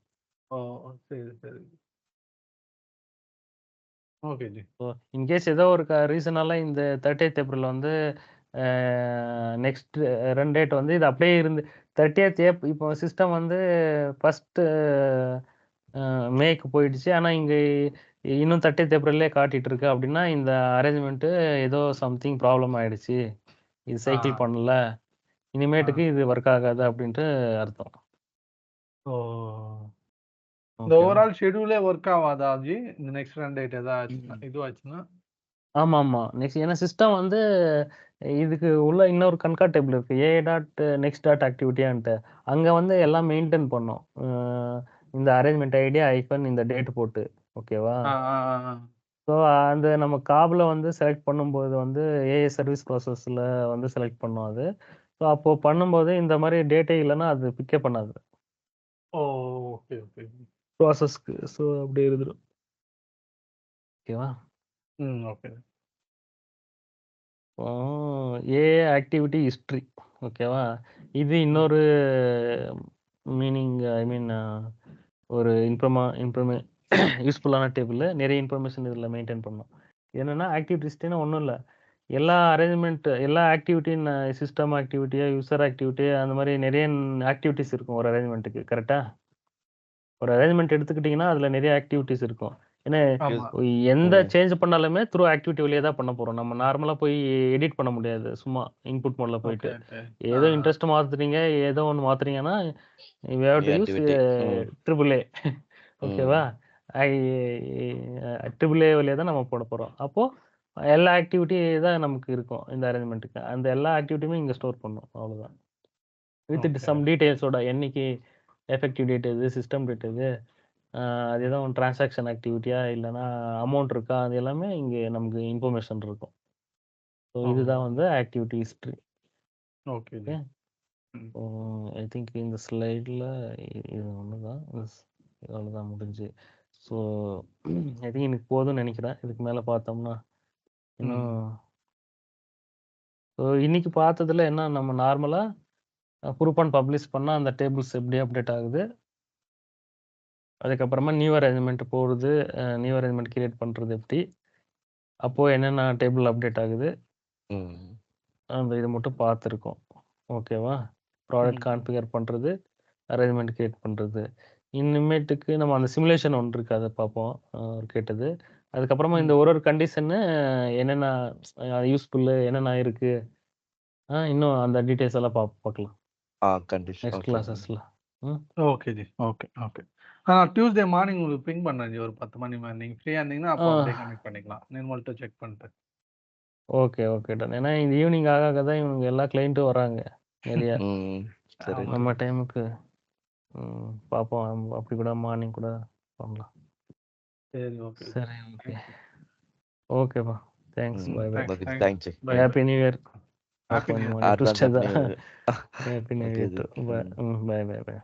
ஓ! சரி, சரி. Okay G. ஸோ இன்கேஸ் ஏதோ ஒரு ரீசனால இந்த 30த் ஏப்ரல் வந்து நெக்ஸ்ட் ரன் டேட் வந்து இது அப்படியே இருந்து 30th இப்போ சிஸ்டம் வந்து ஃபர்ஸ்ட் மேக்கு போயிடுச்சு. ஆனா இங்க இன்னும் 30th ஏப்ரல்லே காட்டிட்டு இருக்கு அப்படின்னா இந்த அரேஞ்ச்மெண்ட் ஏதோ சம்திங் ப்ராப்ளம் ஆயிடுச்சு. இது சைக்கிள் ஆ. பண்ணல. இனிமேட்டுக்கு இது ஒர்க் ஆகாது அப்படின்ட்டு அர்த்தம். ஓ இந்த ஓகேவா? ஓவரால் ஷெட்யூலே ஒர்க் ஆகாதா ஜி? இந்த நெக்ஸ்ட் ரன் டேட் ஏதாச்சுன்னா இதுவாச்சுன்னா? ஆமா ஆமா. நெக்ஸ்ட் ஏன்னா சிஸ்டம் வந்து இதுக்கு உள்ள இன்னொரு கன்காட்டபிள் இருக்கு. ஏ டாட் நெக்ஸ்ட் டாட் ஆக்டிவிட்டியான்ட்டு. அங்க வந்து எல்லாம் மெயின்டைன் பண்ணும். இந்த அரேஞ்ச்மெண்ட் ஐடி ஐஃபன் இந்த டேட் போட்டு. ஓகேவா? ஆ, ஆ, ஆ, ஆ. ஸோ அந்த நம்ம காப்ல வந்து செலக்ட் பண்ணும்போது வந்து ஏஏ சர்வீஸ் ப்ராசஸ்ல வந்து செலக்ட் பண்ணோம் அது. ஸோ அப்போ பண்ணும்போது இந்த மாதிரி டேட்டே இல்லைன்னா அது பிக்கப் பண்ணாது ஓ ஓகே ஓகே. ப்ராசஸ்க்கு. ஸோ அப்படி இருந்துடும். ஓகேவா? ம் ஓகே. ஏ ஆக்டிவிட்டி ஹிஸ்ட்ரி. ஓகேவா? இது இன்னொரு மீனிங் ஐ மீன் ஒரு யூஸ்ஃபுல்லான டேபிள். நிறைய இன்ஃபர்மேஷன் இதில் மெயின்டைன் பண்ணோம். என்னன்னா ஆக்டிவிட்டி ஹிஸ்ட்ரினா ஒன்றும் இல்லை, எல்லா அரேஞ்ச்மெண்ட் எல்லா ஆக்டிவிட்டி சிஸ்டம் ஆக்டிவிட்டியா யூசர் ஆக்டிவிட்டி அந்த மாதிரி நிறைய ஆக்டிவிட்டிஸ் இருக்கும் ஒரு அரேஞ்ச்மெண்ட்டுக்கு. கரெக்டா? ஒரு அரேஞ்ச்மெண்ட் எடுத்துக்கிட்டிங்கன்னா அதில் நிறைய ஆக்டிவிட்டிஸ் இருக்கும். ஏன்னா ஆமா. எந்த ம். சேஞ்ச் பண்ணாலுமே த்ரூ ஆக்டிவிட்டி வழியா தான் பண்ண போறோம். நம்ம நார்மலா போய் எடிட் பண்ண முடியாது. சும்மா இன்புட் மோட்ல போயிட்டு. Okay okay. ஏதோ இன்ட்ரெஸ்ட் மாத்துறீங்க, ஏதோ ஒன்று மாத்துறீங்கன்னா you have to use activity. Triple A. ஓகேவா? ஐ ட்ரிபிள் ஏ வழியா தான் நம்ம போட போறோம். அப்போ எல்லா ஆக்டிவிட்டி தான் நமக்கு இருக்கும் இந்த அரேஞ்ச்மெண்ட்டுக்கு. அந்த எல்லா ஆக்டிவிட்டியுமே இங்க ஸ்டோர் பண்ணும். அவ்வளவுதான். With okay. சம் டீடைல்ஸோட என்னைக்கு எஃபெக்டிவ் டேட் எது, சிஸ்டம் டேட் எது, அது எதுவும் டிரான்சாக்ஷன் ஆக்டிவிட்டியா இல்லைன்னா அமௌண்ட் இருக்கா, அது எல்லாமே இங்கே நமக்கு இன்ஃபர்மேஷன் இருக்கும். ஸோ ஓ. இதுதான் வந்து ஆக்டிவிட்டி ஹிஸ்ட்ரி. Okay G. ம். ஐ திங்க் இந்த ஸ்லைடில் இது ஒன்று தான், அவ்வளோதான் முடிஞ்சு. ஸோ ஐ திங்க் எனக்கு போதும்னு நினைக்கிறேன். இதுக்கு மேலே பார்த்தோம்னா இன்னும் ஸோ இன்னைக்கு பார்த்ததுல என்ன, நம்ம நார்மலாக ப்ரூஃப் அண்ட் பப்ளிஷ் பண்ணால் அந்த டேபிள்ஸ் எப்படி அப்டேட் ஆகுது, அதுக்கப்புறமா நியூ அரேஞ்ச்மெண்ட் போடுறது, நியூ அரேஞ்ச்மெண்ட் கிரியேட் பண்ணுறது எப்படி, அப்போது என்னென்ன டேபிள் அப்டேட் ஆகுது, அந்த இது மட்டும் பார்த்துருக்கோம். ஓகேவா? ப்ராடக்ட் கான்ஃபிகர் பண்ணுறது, அரேஞ்ச்மெண்ட் கிரியேட் பண்ணுறது. இனிமேட்டுக்கு நம்ம அந்த சிமுலேஷன் ஒன்று இருக்குது, அதை பார்ப்போம். கேட்டது. அதுக்கப்புறமா இந்த ஒரு கண்டிஷன்னு என்னென்ன யூஸ்ஃபுல்லு என்னென்ன இருக்குது, இன்னும் அந்த டீட்டெயில்ஸ் எல்லாம் பார்க்கலாம் கண்டிஷன். நெக்ஸ்ட் கிளாஸஸில். ஓகே ஜி. Okay okay. நான் டியூஸ்டே மார்னிங் உங்களுக்கு பிங் பண்றேன் ஜி. ஒரு 10 மணி மாதிரி நீங்க ஃப்ரீயா இருந்தீங்கன்னா அப்போ அப்படியே கனெக்ட் பண்ணிக்கலாம். நிர்மல்ட்ட செக் பண்ணிட்டு. Okay okay done. ஏன்னா இந்த ஈவினிங் ஆக தான் இவங்க எல்லா கிளைண்ட்டும் வராங்க நிறைய. சரி. நம்ம டைமுக்கு பார்ப்போம். அப்படி கூட மார்னிங் கூட பண்ணலாம். சரி ஓகே. சரி ஓகே. ஓகேப்பா. Thanks. Bye bye. Thanks. Happy new year. Happy new year. Tuesday தான். Happy New Year. Happy New Okay, Year Ji. too. Bye. Bye. Bye.